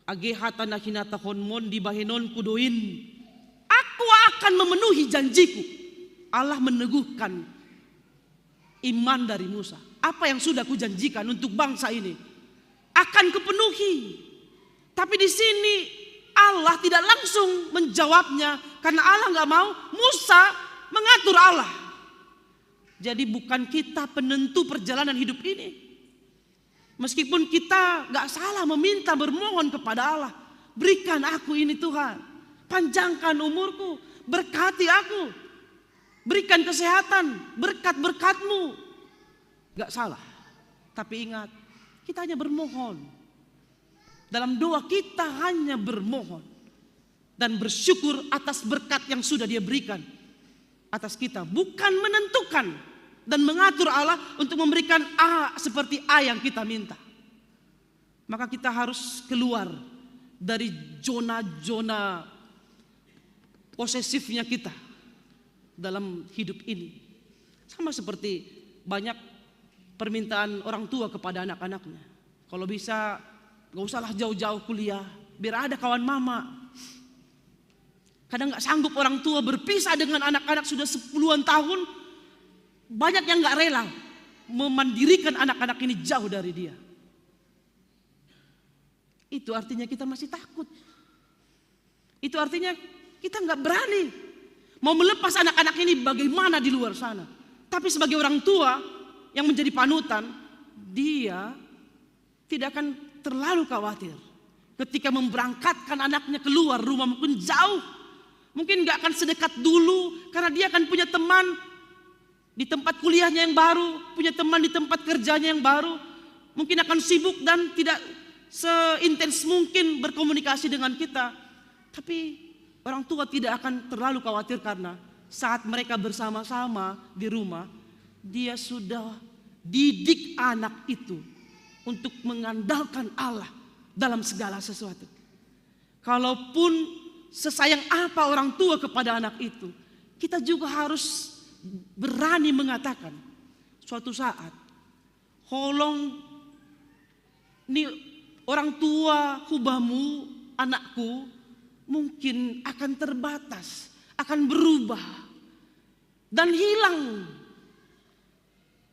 Agehata nakinata honmon di bahenon kudoin. Aku akan memenuhi janjiku. Allah meneguhkan iman dari Musa. Apa yang sudah kujanjikan untuk bangsa ini akan kupenuhi. Tapi di sini Allah tidak langsung menjawabnya karena Allah nggak mau. Musa mengatur Allah. Jadi bukan kita penentu perjalanan hidup ini. Meskipun kita nggak salah meminta bermohon kepada Allah, berikan aku ini Tuhan, panjangkan umurku, berkati aku, berikan kesehatan, berkat-berkatmu, nggak salah. Tapi ingat, kita hanya bermohon. Dalam doa kita hanya bermohon dan bersyukur atas berkat yang sudah Dia berikan atas kita, bukan menentukan dan mengatur Allah untuk memberikan A seperti A yang kita minta. Maka kita harus keluar dari zona-zona posesifnya kita dalam hidup ini. Sama seperti banyak permintaan orang tua kepada anak-anaknya. Kalau bisa gak usahlah jauh-jauh kuliah, biar ada kawan mama. Kadang gak sanggup orang tua berpisah dengan anak-anak sudah 10-an tahun. Banyak yang gak rela memandirikan anak-anak ini jauh dari dia. Itu artinya kita masih takut. Itu artinya kita gak berani mau melepas anak-anak ini bagaimana di luar sana. Tapi sebagai orang tua yang menjadi panutan, dia tidak akan terlalu khawatir ketika memberangkatkan anaknya keluar rumah, mungkin jauh, mungkin gak akan sedekat dulu karena dia akan punya teman di tempat kuliahnya yang baru, punya teman di tempat kerjanya yang baru, mungkin akan sibuk dan tidak seintens mungkin berkomunikasi dengan kita. Tapi orang tua tidak akan terlalu khawatir karena saat mereka bersama-sama di rumah, dia sudah didik anak itu untuk mengandalkan Allah dalam segala sesuatu. Kalaupun sesayang apa orang tua kepada anak itu, kita juga harus berani mengatakan suatu saat, holong ni orang tua hubamu, anakku, mungkin akan terbatas, akan berubah dan hilang.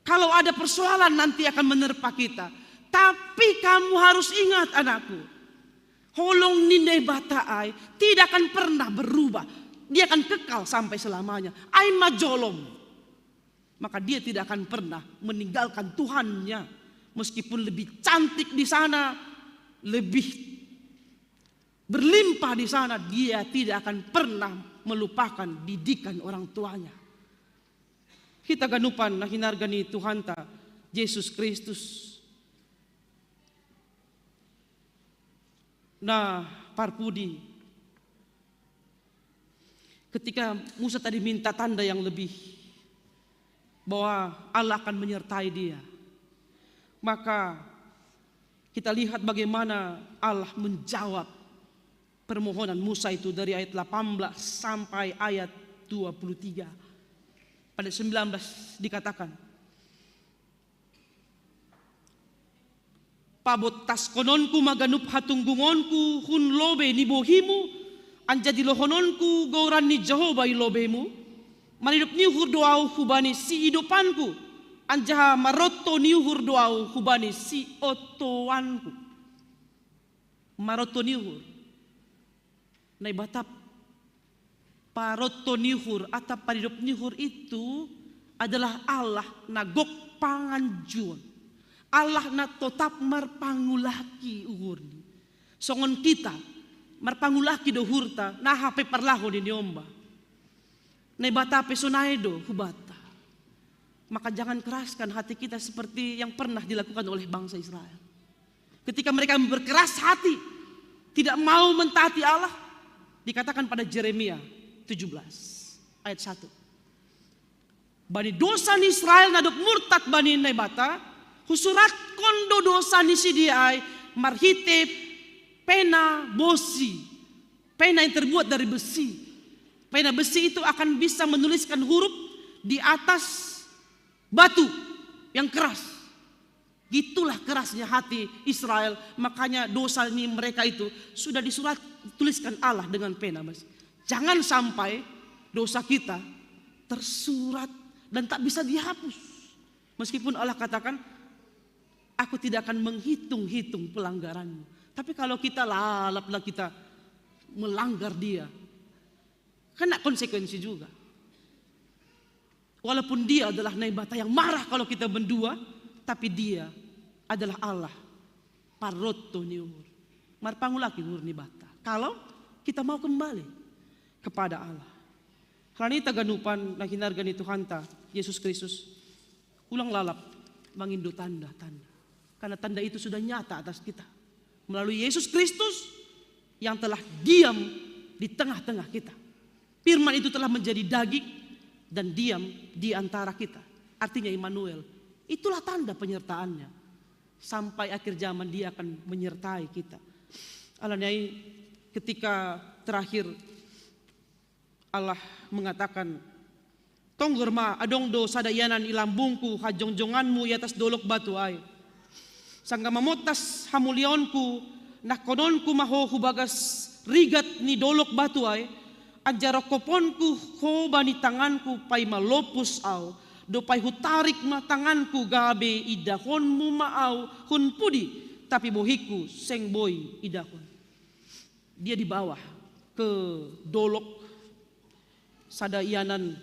Kalau ada persoalan nanti akan menerpa kita. Tapi kamu harus ingat anakku, holong nindai bataai tidak akan pernah berubah. Dia akan kekal sampai selamanya. Ai majolom. Maka dia tidak akan pernah meninggalkan Tuhannya. Meskipun lebih cantik di sana, lebih berlimpah di sana, dia tidak akan pernah melupakan didikan orang tuanya. Kita ganupan na hinargani Tuhanta Yesus Kristus. Nah, parpudi. Ketika Musa tadi minta tanda yang lebih, bahwa Allah akan menyertai dia, maka kita lihat bagaimana Allah menjawab permohonan Musa itu dari ayat 18 sampai ayat 23. Pada 19 dikatakan, pabot tas kononku maganup hatunggungonku hun lobe ni bohimu anjadi lohononku gauran ni Jehovah ilobemu manidup ni hurdoau hubani si idopanku anjaha maroto ni hurdoau hubani si otoanku. Maroto niuhur nai batap paroto niuhur atau paridup niuhur itu adalah Allah nagok panganjuan, Allah na tetap marpangulaki uhurni. Songon kita marpangulaki do hurta na hape parlaho di niomba. Nai batape sonaido hubata. Maka jangan keraskan hati kita seperti yang pernah dilakukan oleh bangsa Israel. Ketika mereka berkeras hati, tidak mau mentaati Allah, dikatakan pada Yeremia 17 ayat 1. Bani dosa ni Israel nadop murtad bani nai bata, husurat kondo dosa ni sidiai marhite pena bosi, pena yang terbuat dari besi. Pena besi itu akan bisa menuliskan huruf di atas batu yang keras. Gitulah kerasnya hati Israel. Makanya dosa ini mereka itu sudah disurat tuliskan Allah dengan pena besi. Jangan sampai dosa kita tersurat dan tak bisa dihapus. Meskipun Allah katakan, aku tidak akan menghitung-hitung pelanggaranmu. Tapi kalau kita lalaplah kita melanggar dia, kena konsekuensi juga. Walaupun dia adalah naibata yang marah kalau kita mendua, tapi dia adalah Allah. Parotto niur. Marpangulaki nur nibata. Kalau kita mau kembali kepada Allah. Karena ini taganupan na hinargani Tuhanta Yesus Kristus. Ulang lalap mangindo tanda-tanda. Karena tanda itu sudah nyata atas kita. Melalui Yesus Kristus yang telah diam di tengah-tengah kita. Firman itu telah menjadi daging dan diam di antara kita. Artinya Immanuel. Itulah tanda penyertaannya. Sampai akhir zaman dia akan menyertai kita. Alanyai ketika terakhir Allah mengatakan, Tonggorma adong do sadayanan ilambungku hajongjonganmu i atas dolok batu ay. Sangga mamotas hamulionku nakononku maho hubagas rigat ni dolok batu ay. Anjaro koponku ho bani tanganku pai malopus au. Do pai hutarik ma tanganku gabe idahonmu maau hun pudi. Tapi bohiku seng boy idahon. Dia di bawah ke dolok sadayanan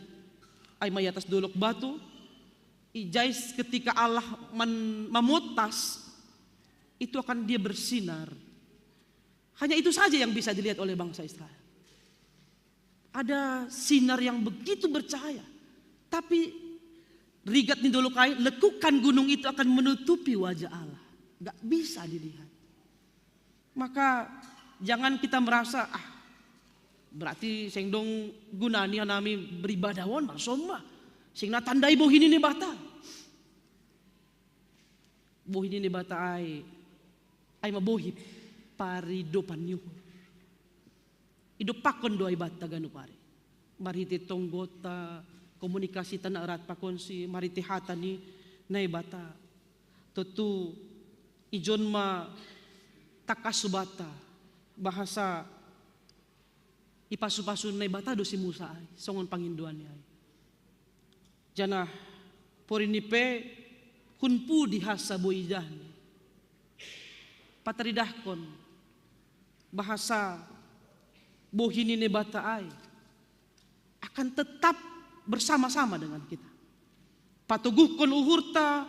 ay may atas dolok batu. Ijais ketika Allah memutas, itu akan dia bersinar. Hanya itu saja yang bisa dilihat oleh bangsa Israel. Ada sinar yang begitu bercahaya. Tapi rigat ni dolokai, lekukan gunung itu akan menutupi wajah Allah. Gak bisa dilihat. Maka jangan kita merasa Berarti sing dong gunani nami beribadawan marsoma. Sing natandai bohini ni bata. Bohini ni bata ay mabohi paridopan niyo. Idopakon do ay bata gano pare. Mariti tonggota komunikasi tanah erat pakonsi mariti hata ni na bata. Tutu ijon ma takasubata bahasa ipasu-pasu na bata do si Musa ay songon panginduan ni ay. Jana porinipe kunpu dihasa boidah pataridahkon bahasa bohini ne bata ay akan tetap bersama-sama dengan kita. Patuguhkon uhurta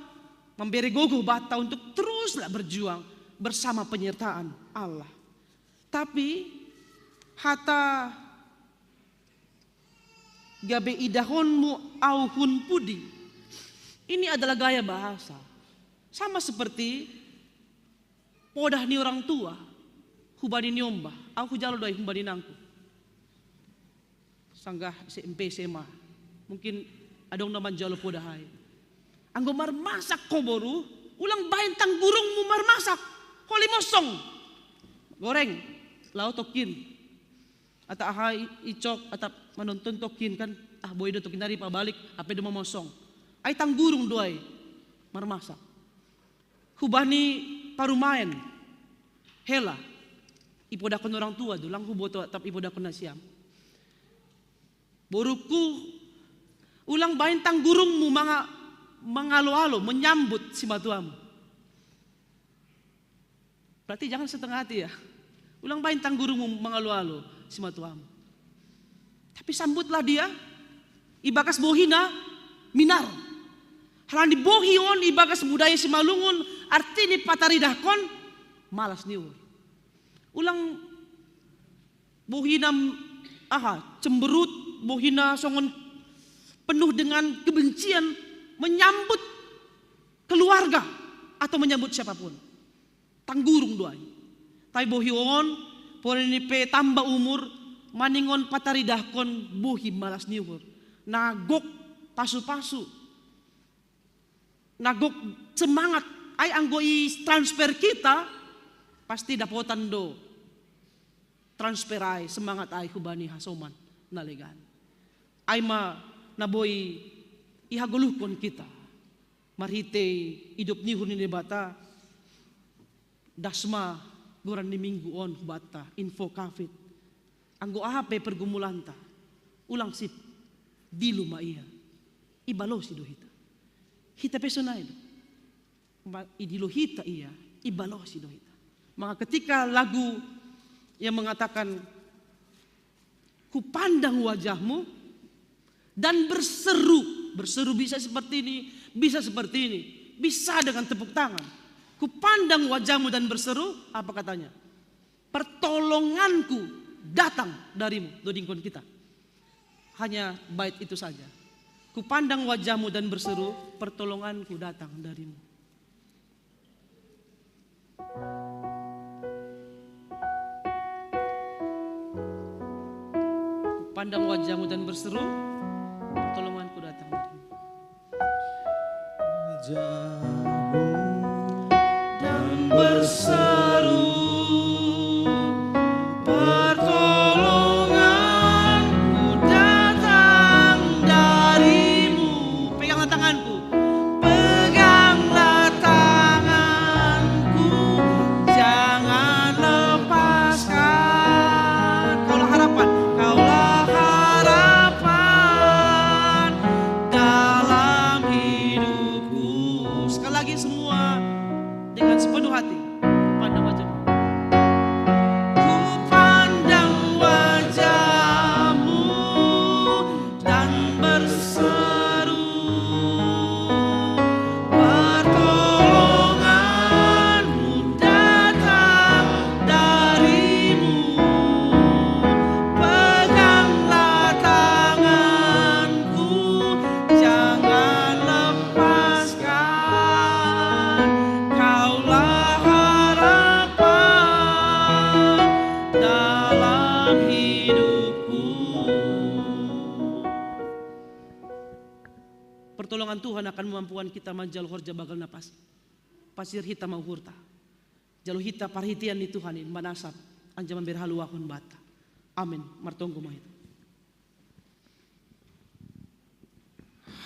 memberi gogoh bata untuk teruslah berjuang bersama penyertaan Allah. Tapi hata gabe idahonmu auhun pudi. Ini adalah gaya bahasa. Sama seperti podah ni orang tua, hubani nyombah, aku jalo doi hubani nangku. Sanggah SMP SMA, mungkin ada orang naman jalo podah hai. Anggo mar masak koboru, ulang bahin tang burungmu mar masak, holi mosong, goreng, laut tokin, atau ahai icok, atau menonton tokin kan, boy do tokin dari pabalik, apa do mosong. Ay tang burung doy marmasak. Hubani parumain. Hela. Ipodakon orang tua do lang huboto tap ipodakon na siyam. Boruku ulang bain tang gurungmu mga mangalo-alo menyambut si matuamu. Berarti jangan setengah hati ya. Ulang bain tang gurungmu mangalo-alo si matuamu. Tapi sambutlah dia. Ibakas bohina minar. Halang dibohion ibagas budaya si malungun arti ni pataridahkon malas niur. Ulang bohina cemberut bohina songon penuh dengan kebencian menyambut keluarga atau menyambut siapapun. Tanggurung doai. Tai bohion porinipe tambah umur maningon pataridahkon bohi malas niur. Nagok pasu-pasu. Nagok semangat ay anggoi transfer kita pasti dapotan do transfer ay semangat ay hubani hasoman nalegan ay naboy ihaguluhkon kita marite hidup ni hunin bata dasma goran ni minggu on bata info kafit anggo ahape pergumulanta ulang sip dilu maiya ibalo si dohita hita personay idilo hita iya ibalo si dohita. Maka ketika lagu yang mengatakan kupandang wajahmu dan berseru bisa seperti ini, bisa seperti ini, bisa dengan tepuk tangan. Kupandang wajahmu dan berseru, apa katanya? Pertolonganku datang darimu, dodingkon kita. Hanya bait itu saja. Kupandang wajahmu dan berseru, pertolonganku datang darimu. Kupandang wajahmu dan berseru, pertolonganku datang darimu. Wajahmu dan berseru, pertolonganku datang darimu. Peganglah tanganku. Peganglah tanganku, jangan lepaskan. Kaulah harapan. Kaulah harapan dalam hidupku. Sekali lagi semua dengan sepenuh hati. Pandang wajahmu. Ku pandang wajahmu dan berseru, pertolonganmu datang darimu. Peganglah tanganku, jangan lepaskan. Kaulah harapan dalam hidupku. pertolongan Tuhan akan memampuan kita manjal horja bagal napas. Pasir hita mau hurta. Jalo hita parhitian di Tuhan ini manasap anjaman berhaluahun bata. Amin. Martonggo mahit.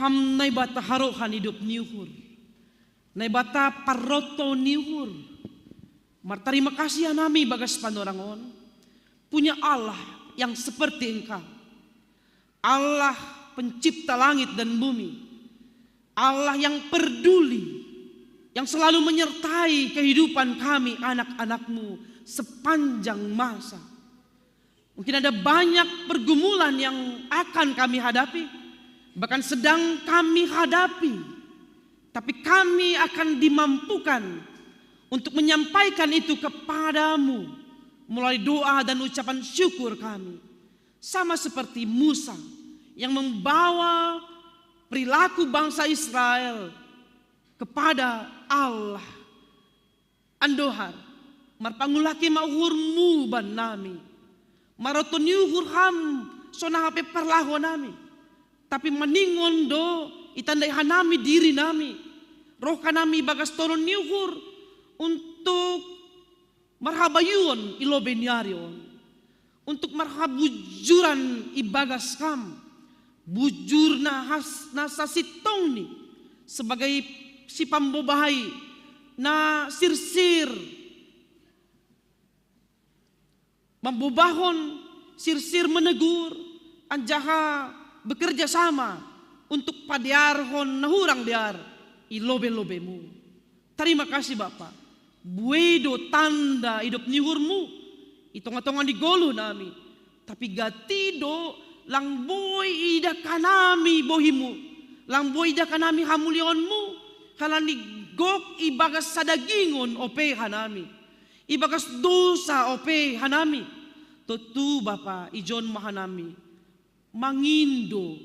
Ham nai bata harohan hidup niuhur. Nai bata paroto niuhur. Martarima kasih anami bagas panorangon. Punya Allah yang seperti engkau. Allah pencipta langit dan bumi. Allah yang peduli. Yang selalu menyertai kehidupan kami anak-anakmu sepanjang masa. Mungkin ada banyak pergumulan yang akan kami hadapi. Bahkan sedang kami hadapi. Tapi kami akan dimampukan untuk menyampaikan itu kepadamu melalui doa dan ucapan syukur kami. Sama seperti Musa yang membawa perilaku bangsa Israel kepada Allah. Andohar marpangulaki mauhurmu ban nami. Marotoniuhur ham sona hape perlaho nami. Tapi maningon do itandai hanami diri nami. Roh kanami bagas tolon niuhur untuk marhabayun ilobeniarion. Untuk marhabujuran ibagas kam. Bujur nasa sitong ni sebagai si pambobahai na sirsir membobahon sirsir menegur anjaha bekerja sama untuk padiarhon nahurang diar ilobe-lobemu. Terima kasih Bapak. Buedo tanda hidup nihurmu itonga-tonga di golu nami. Tapi gatido lang boy ida kanami bohimu. Lang boy ida kanami hamulionmu. Halani gok ibagas sadagingon ope hanami. Ibagas dosa ope hanami. Tutu Bapa ijon mahanami. Mangindo.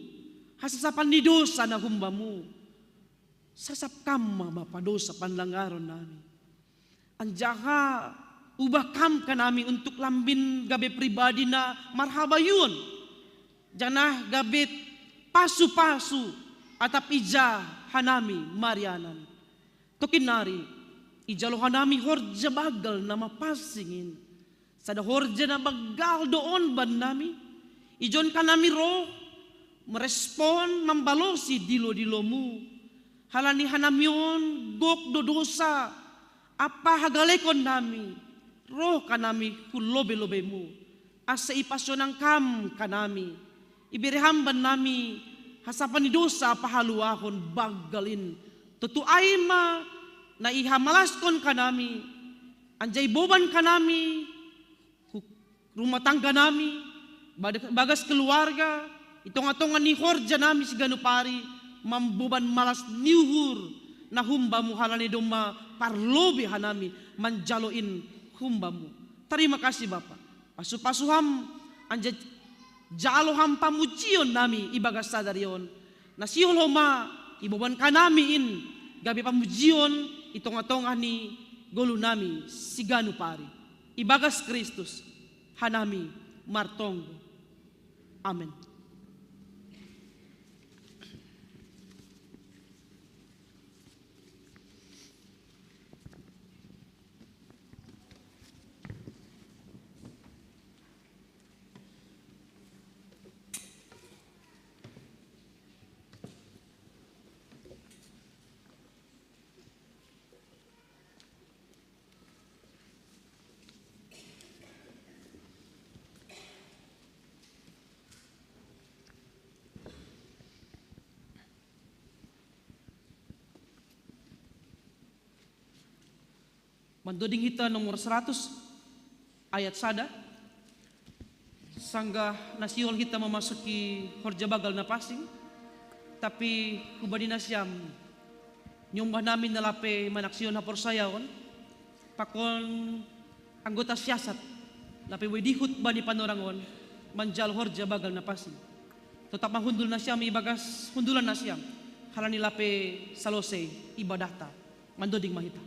Hasasapan ni dosa na humbamu. Sasap kama Bapa dosa panlanggaron nami. Anjaha ubah kam kanami untuk lambin gabe pribadi na marhabayun. Janah gabe pasu-pasu atap ija hanami marianan. Tokinari ijalo hanami horja bagal na mapasingin. Sada horja na bagal doon ban nami. Ijon kanami roh merespon membalosi dilo-dilomu. Halani hanamion gok do dosa. Apa hagalekon nami. Roh kanami kulobe-lobemu. Asa ipasyonang kam kanami. Ibirihamban nami. Hasapan ni dosa pahaluahon bagalin. Tutu aima na ihamalaskon kanami. Anjay boban kanami. Rumah tangga nami. Bagas keluarga. Itong-atongan ni horja nami si ganupari. Mambuban malas niuhur. Na humbamu halani doma parlobe hanami. Manjaloin humbamu. Terima kasih Bapak. Pasu-pasuham anjay jaloham pamucion nami ibagas sadarion. Nasioloma iboban kanami in gabi pamujion itong-atong ni golu nami siganu pari. Ibagas Kristus hanami martonggo. Amen. Mandoding hita nomor 100 ayat sada. Sanggah nasiol kita memasuki horja bagal na pasing. Tapi kubadi nasyam nyumbah namin nalape manaksyon na porsayawan. Pakon anggota siyasat. Lape wedihut ba ni panorangon manjal horja bagal na pasing. Tetap mahundul na siyam ibagas hundulan na siyam. Halani lape salose ibadata. Mandoding mahita.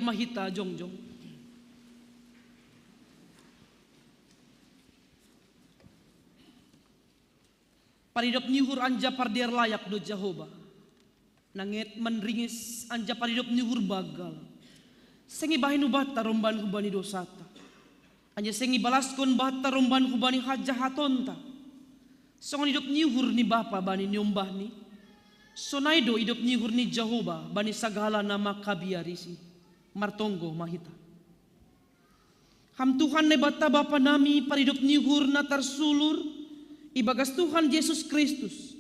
mahita jongjong. Paridop nyuhur anja pardiar layak do Jehovah. Nangit menringis anja paridop nyuhur bagal. Sengi bahin ubata romban hubani dosata. Anja sengi balaskon bata romban hubani hajahatonta. Songon hidup nyuhur ni bapa bani nyombah ni. Sonaido hidup nyuhur ni Jehovah bani sagala nama kabiarisi. Martonggo mahita. Ham Tuhan ne bata bapa nami paridop nyuhur na tarsulur. Ibagas Tuhan Yesus Kristus.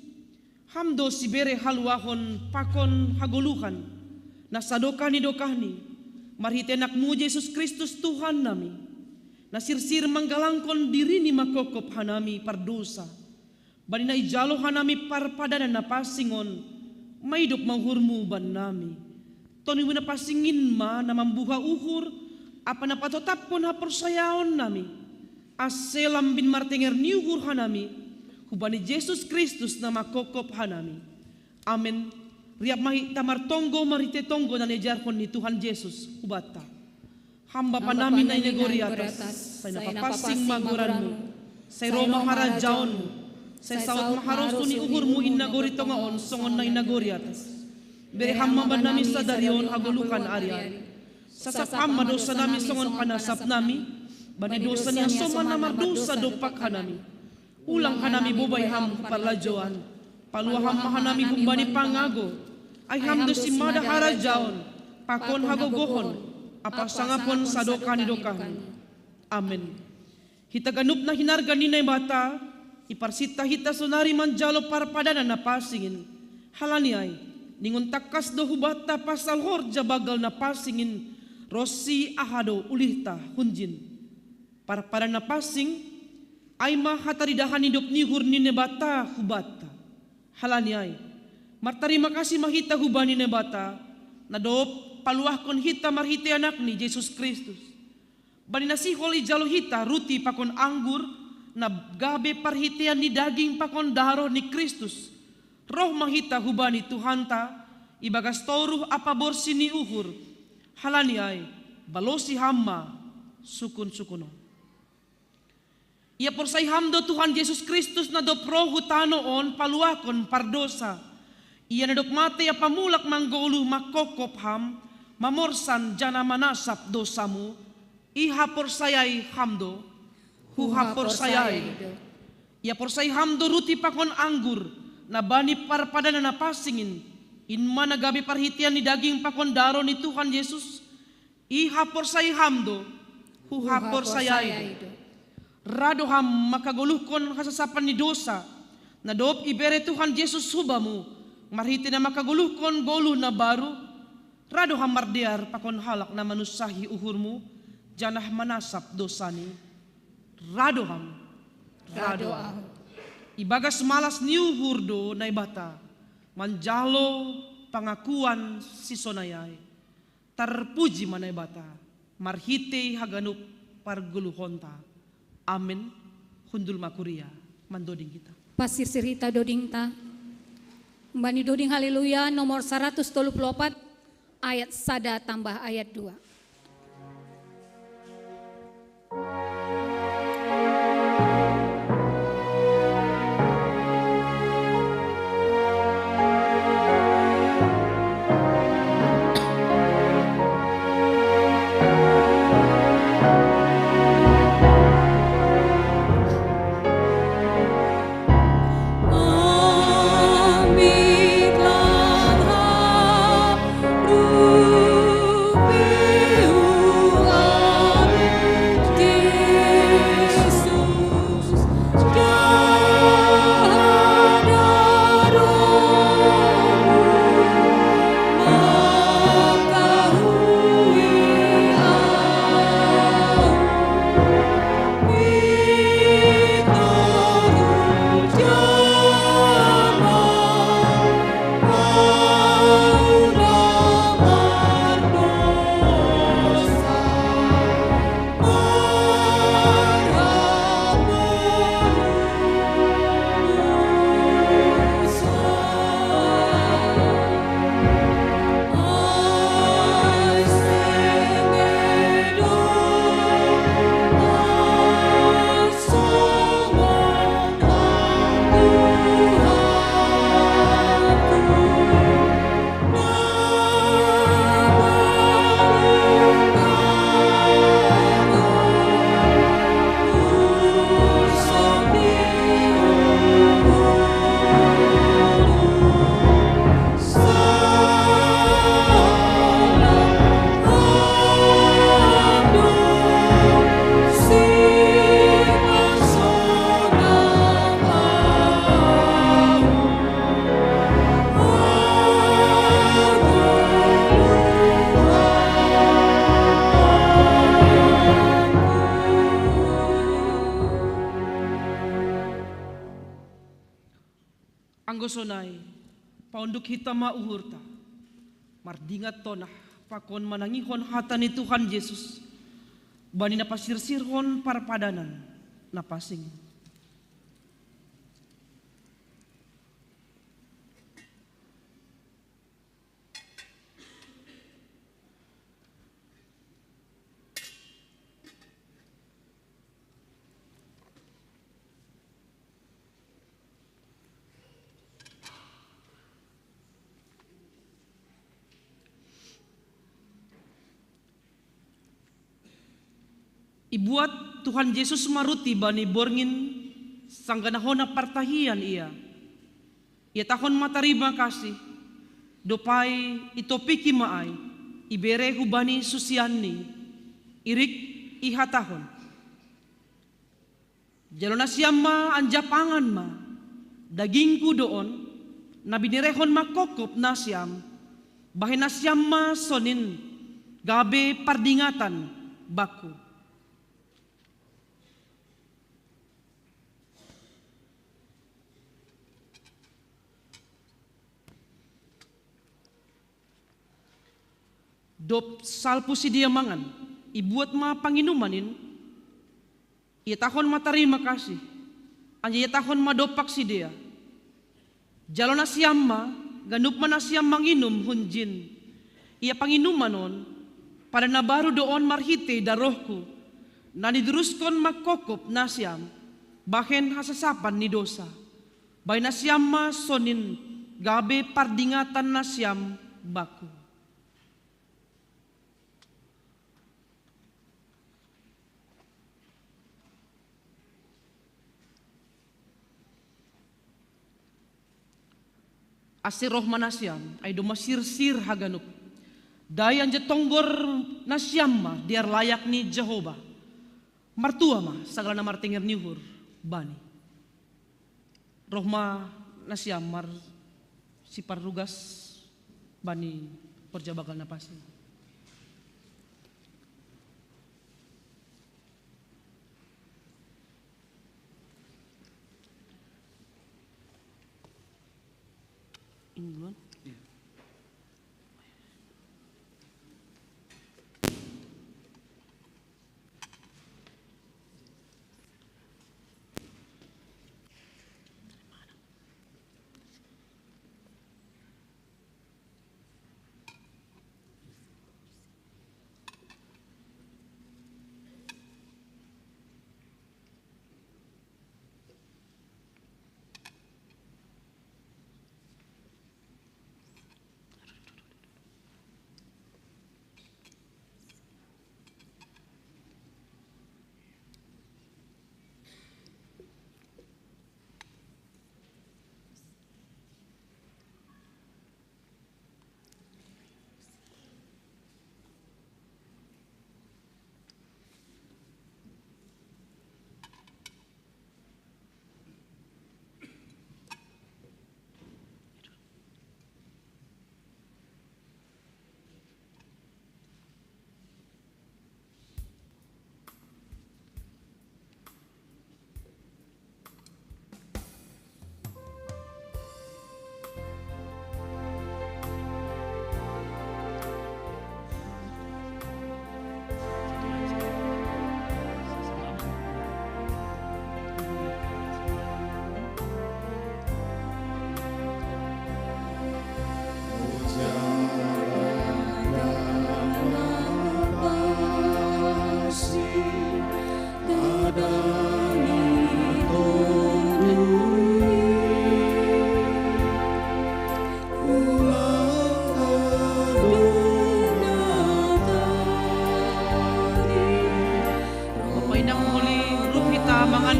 Hamdo sibere haluahon pakon hagoluhan. Nasadokani dokahni. Marhitenakmu Yesus Kristus Tuhan nami. Nasirsir manggalangkon diri ni makokop hanami pardosa. Bani na ijalo hanami parpadanan na pasingon. Maidop manghurmu ban nami. Toni na pasingin ma na mambuha uhur. Apa na patotapon hapersayaon nami. Aselam bin martenger niuhur hanami. Hubani Yesus Kristus nama kokop hanami. Amin. Riap mahi tamar tonggo marite tonggo na nejarkon ni Tuhan Yesus hubata. Hamba panami na inegori atas. Say napapasing maguranmu. Say roma harajaonmu. Say saot maharosu ni uhurmu inagori tongaon songon na inagori atas. Beri hamma banami sa darion hagulukan arian. Sasap hamma dosa nami songon panasap nami. Bani dosa niya soman namar dosa dopak hanami. Ulang hanami bubay ham parlajoan. Paluaham mahanami humbani pangago. Ay ham dosimada harajaon. Pakon hagogohon. Apa sangapon sadokani dokani. Amen. Hita ganup na hinarga ninay bata. Iparsita hita sonari manjalo parpadana na pasingin. Halani ay. Ningon takas do hubata pasal horja bagal na pasingin. Rosi ahado ulihta hunjin. Parpadana pasing. Ay mahataridahan hidup nihur ni nebata hubata. Halani ay. Martarima kasih mahita hubani nebata. Nadop paluahkon hita marhite anak ni Yesus Kristus. Bani nasihol ijalo hita ruti pakon anggur. Na gabe parhitean ni daging pakon daro ni Kristus. Roh mahita hubani Tuhanta. Ibagas toruh apa borsi ni uhur. Halani ay. Balosi hamma sukun-sukunon. Ia porsay hamdo Tuhan Yesus Kristus na doprohu tanoon paluakon pardosa. Ia nadop mate ya pamulak manggolu makokop ham. Mamorsan jana manasap dosamu. Iha porsayay hamdo. Huha porsayay. Ia porsay hamdo ruti pakon anggur. Na bani parpadana na pasingin. Inma nagabi parhitian ni daging pakon daro ni Tuhan Yesus. Iha porsay hamdo. Huha porsayay. Radoham makaguluhkon kasasapan ni dosa. Na doop ibere Tuhan Yesus hubamu. Marhiti na makaguluhkon golu na baru. Radoham mardiar pakon halak na manusahi uhurmu. Janah manasap dosani. Radoham. Radoham. Ibagas malas ni uhurdo na ibata. Manjalo pangakuan si sonayay. Tarpuji manay bata. Marhiti haganup parguluhonta. Amin. Hundul makuria. Mandoding kita. Pasir sirita doding ta. Mbani doding haleluya nomor 134 ayat sada tambah ayat 2. Rupi sonai paunduk hitama uhurta mardingat tonah pakon manangihon hatani Tuhan Yesus bani napasirsirhon parpadanan napasing. Ibuat Tuhan Yesus maruti bani borngin sangganahona partahian ia. Ia tahon matarima kasih. Dopai itopiki maai. Ibere hubani susianni. Irik iha tahon. Jalona siyama anjapangan ma. Dagingku doon. Nabinirehon makokop nasyam. Bahin nasyam ma sonin. Gabe pardingatan baku. Dop salpu si dia mangan, ibuat ma panginumanin, ia tahon matarima kasih, anja ia tahon madopak si dia. Jalona siyamma, ganup mana siyam manginum hunjin, ia panginumanon, pada nabaru doon marhite darohku, nanidruskon makokop nasyam, bahen hasasapan ni dosa, bay nasyamma sonin, gabe pardingatan nasyam baku. Asir roh manasyam ay dumasirsir haganup. Dayan jetonggor nasyam ma diar layak ni Jehovah. Martua ma sagala na martingir nihur bani. Roh ma nasyam mar si parrugas bani porjabagal na pasi. England. Yeah.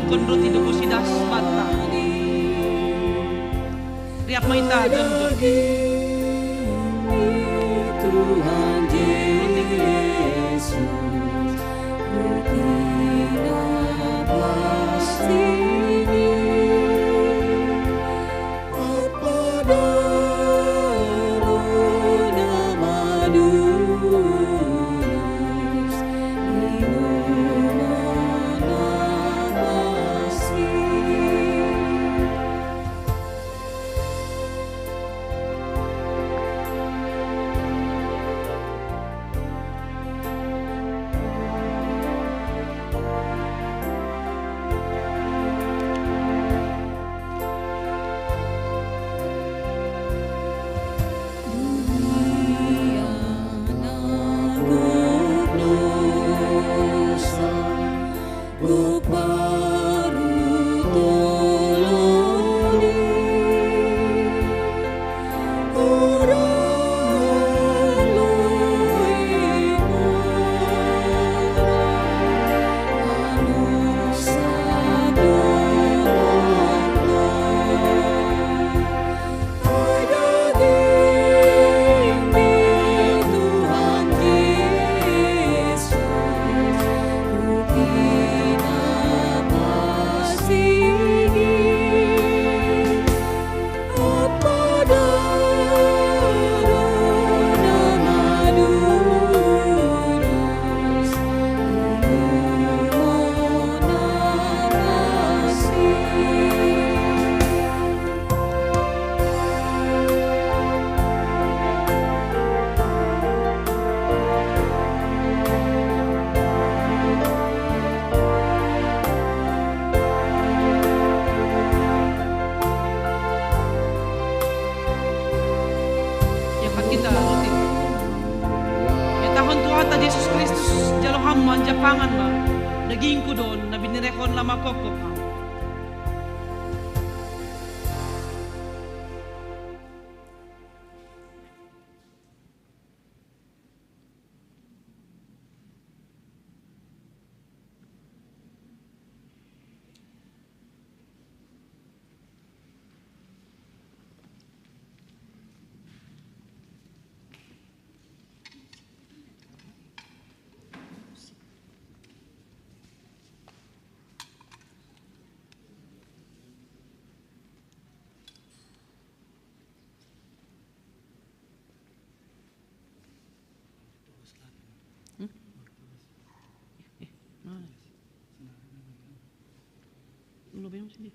Kondro tidak kusidas bata. Riak maita junjun. Tuhan Yesus, Buktilah pasti apa daruna madulus minuman nabasi. kita rutin. Ya tahun Tuhan ta Yesus Kristus jalo hamman japangan ma dagingku don na binirekon lama kokok. Lo vemos sini.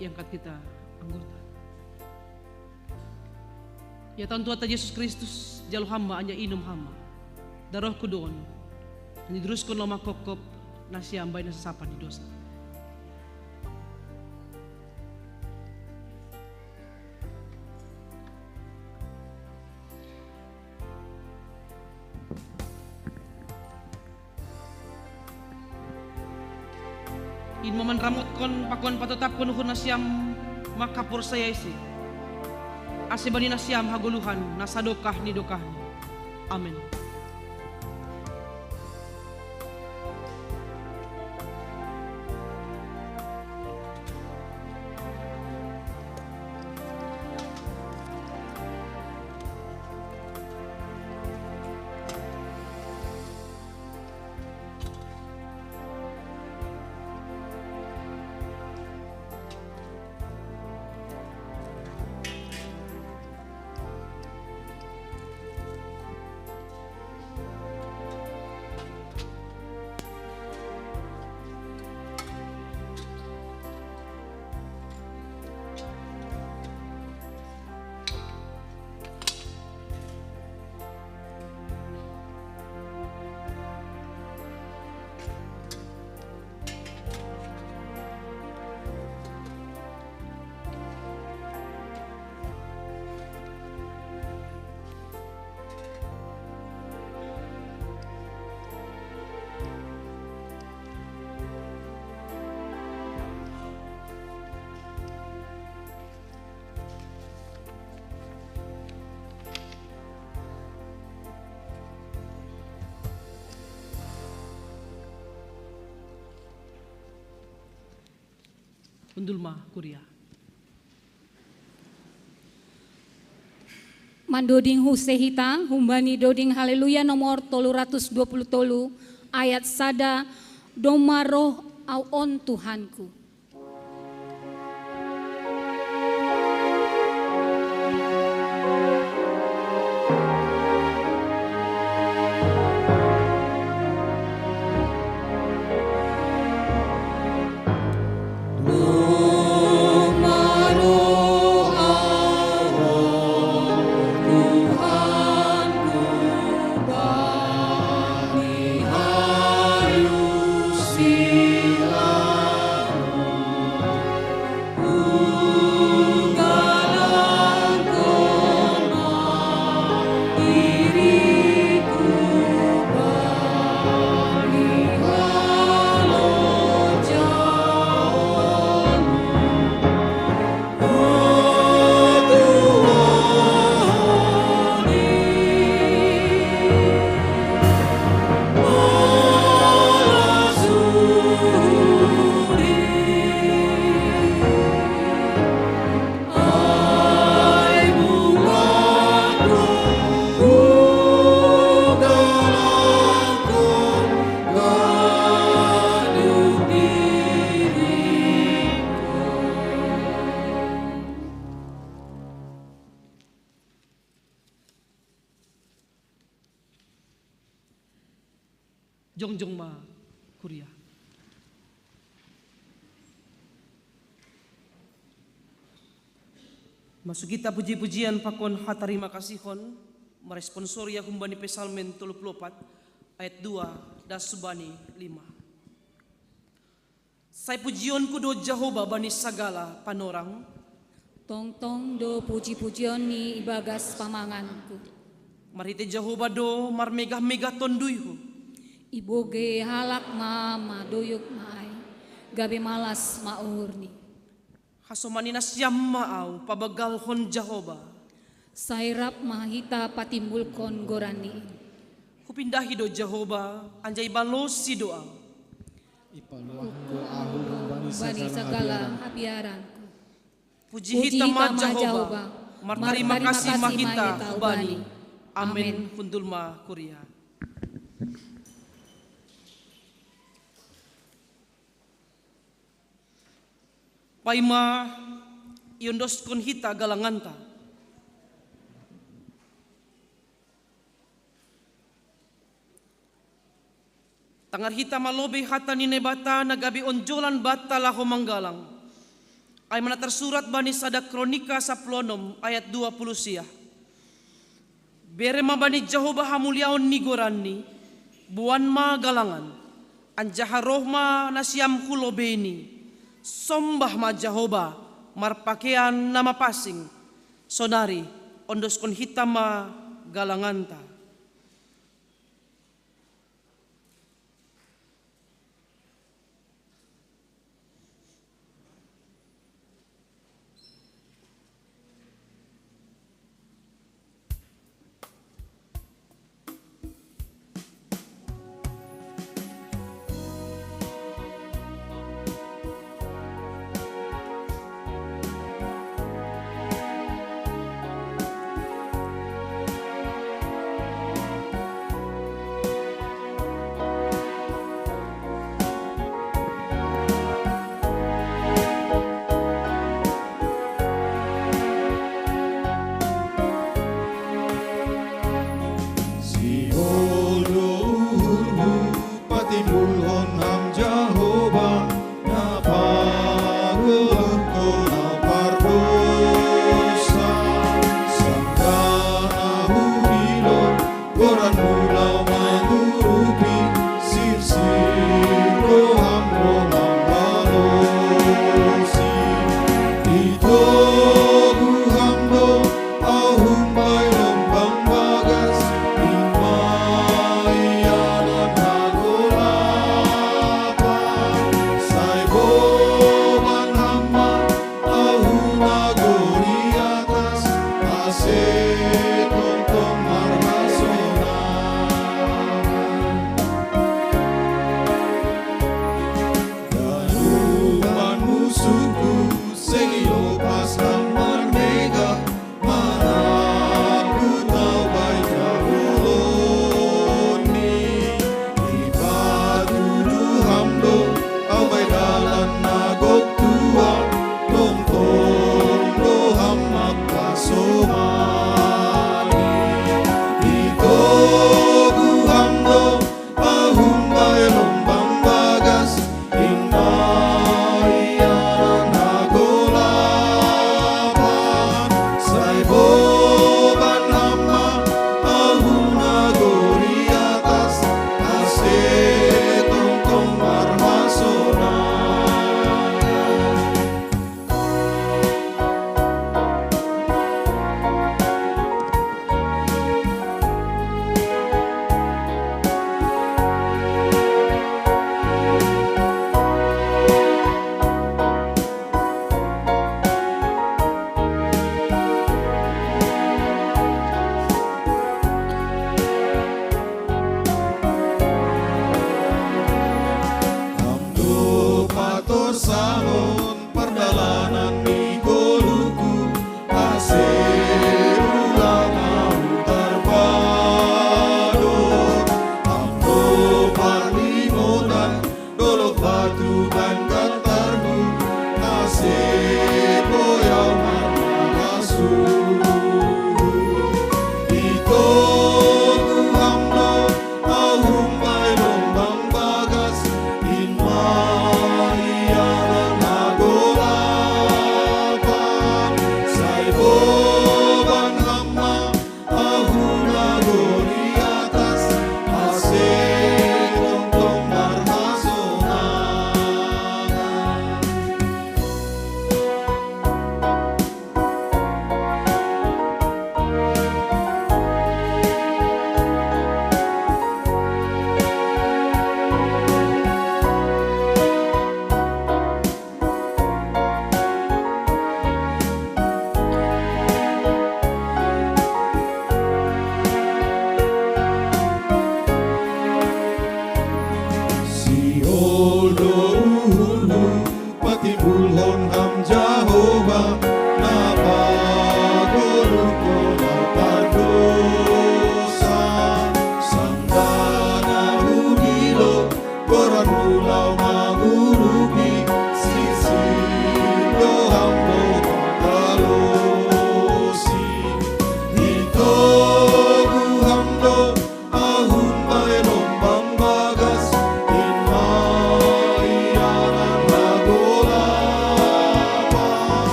Iangkat kita anggota. Ya Tuhan Tuhan Yesus Kristus, jalo hamba anya inum hamba. Daroh kudon, nidruskon loma kokop nasi ambay na sasapan di dosa. In momen ramot kon pakon patotap kon uhun nasyam makapur saya isi. Asibani nasyam haguluhan nasadokah ni dokah. Amin. Undulma Kuria. Mandoding husehita, humbani doding haleluya nomor 320 ayat sada doma roh au on Tuhanku. Jongjong ma Kuria. Masuk kita puji-pujian pakon hatarima kasihon meresponsori ya kumbani pesalmen 34 ayat 2 dan subani 5. Saya pujionku do Jehovah bani sagala panorang. Tong-tong do puji-pujian ni ibagas pamanganku. Marite Jehovah do marmegah-megah tonduyhu. Iboge halak mama doyok maay, gabe malas maurni. Hasomani nasyam maau pabagal hon Jehovah. Sairap mahita patimbul kon gorani. Kupindahi do Jehovah anjay balos si doa. Bani segala habiaranku. Puji hita ma Jehovah. Martarima kasih mahita ubani. Amin. Fundulma Kuria. Paima iondos kon hita galanganta. Tangar hita malobe hata ni nebata nagabi onjolan bata laho manggalang. Ay mana tersurat bani sada kronika 16 ayat 20 sia. Bere ma bani Jehovah hamuliaon ni gorani, buan ma galangan, anjaha roh ma nasiam hulobeni, sombah ma Jehovah, marpakean nama pasing, sonari, ondoskon hitam ma galanganta. Suku sing yo pas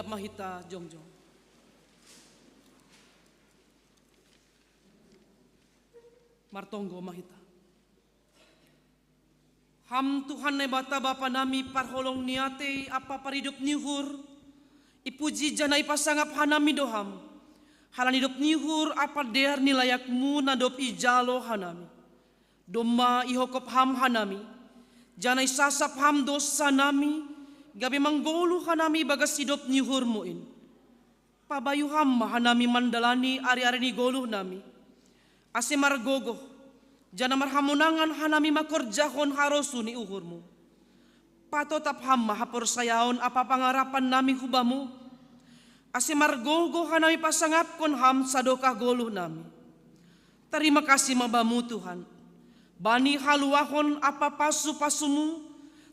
Siap mahita jongjong. Martonggo mahita. Ham Tuhan ne bata bapa nami parholong niate apa paridup nihur. Ipuji janai pasangap hanami doham. Halan hidup nihur apa der nilayakmu nadop ijalo hanami. Doma ihokop ham hanami. Janai sasap ham dosa nami. Gabi manggolu hanami bagas hidup nihur muin. Pabayu ham hanami mandalani ari-ari ni goluh nami. Ase margogo. Jana marhamunangan hanami makorjahon harosu ni uhurmu. Patotap ham mahapor sayaon apa pangarapan nami hubamu. Ase margogo hanami pasangap kon ham sadokah goluh nami. Terima kasih mabamu Tuhan. Bani haluahon apa pasu-pasumu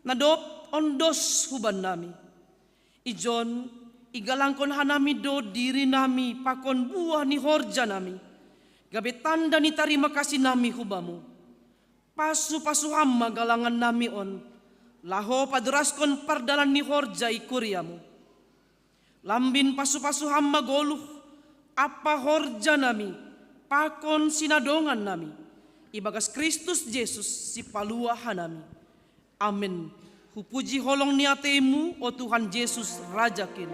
nadop ondos huban nami. Ijon igalangkon hanami do diri nami pakon buah ni horja nami. Gabe tanda ni terima kasih nami hubamu. Pasu-pasu hamma galangan nami on. Laho paduraskon pardalan ni horja ikuriamu. Lambin pasu-pasu hamma goluh. Apa horja nami. Pakon sinadongan nami. Ibagas Kristus Yesus si palua hanami. Amin. Hupuji holong niatemu o Tuhan Yesus Rajakin.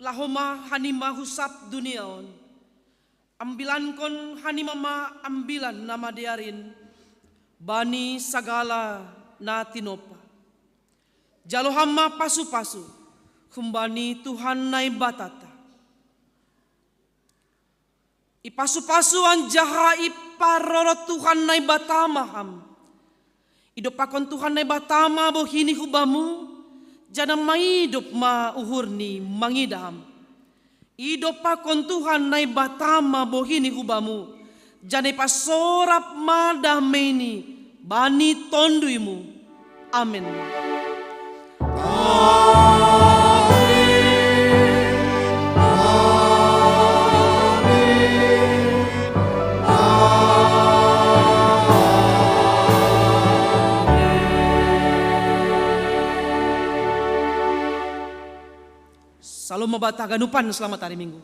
Lahoma hanima husap duniaon. Ambilan kon hanimama ambilan nama diarin. Bani sagala na tinopa. Jalohama pasu-pasu. Kumbani Tuhan nai batata. Ipasu-pasu anjaha iparorot Tuhan nai batamaham. Idopakon Tuhan nai batama bohini hubamu. Jana maidop ma uhurni mangidam. Idopakon Tuhan nai batama bohini hubamu. Jana pasorap madameni bani tonduimu. Amin. Salam mabata ganupan selamat hari Minggu.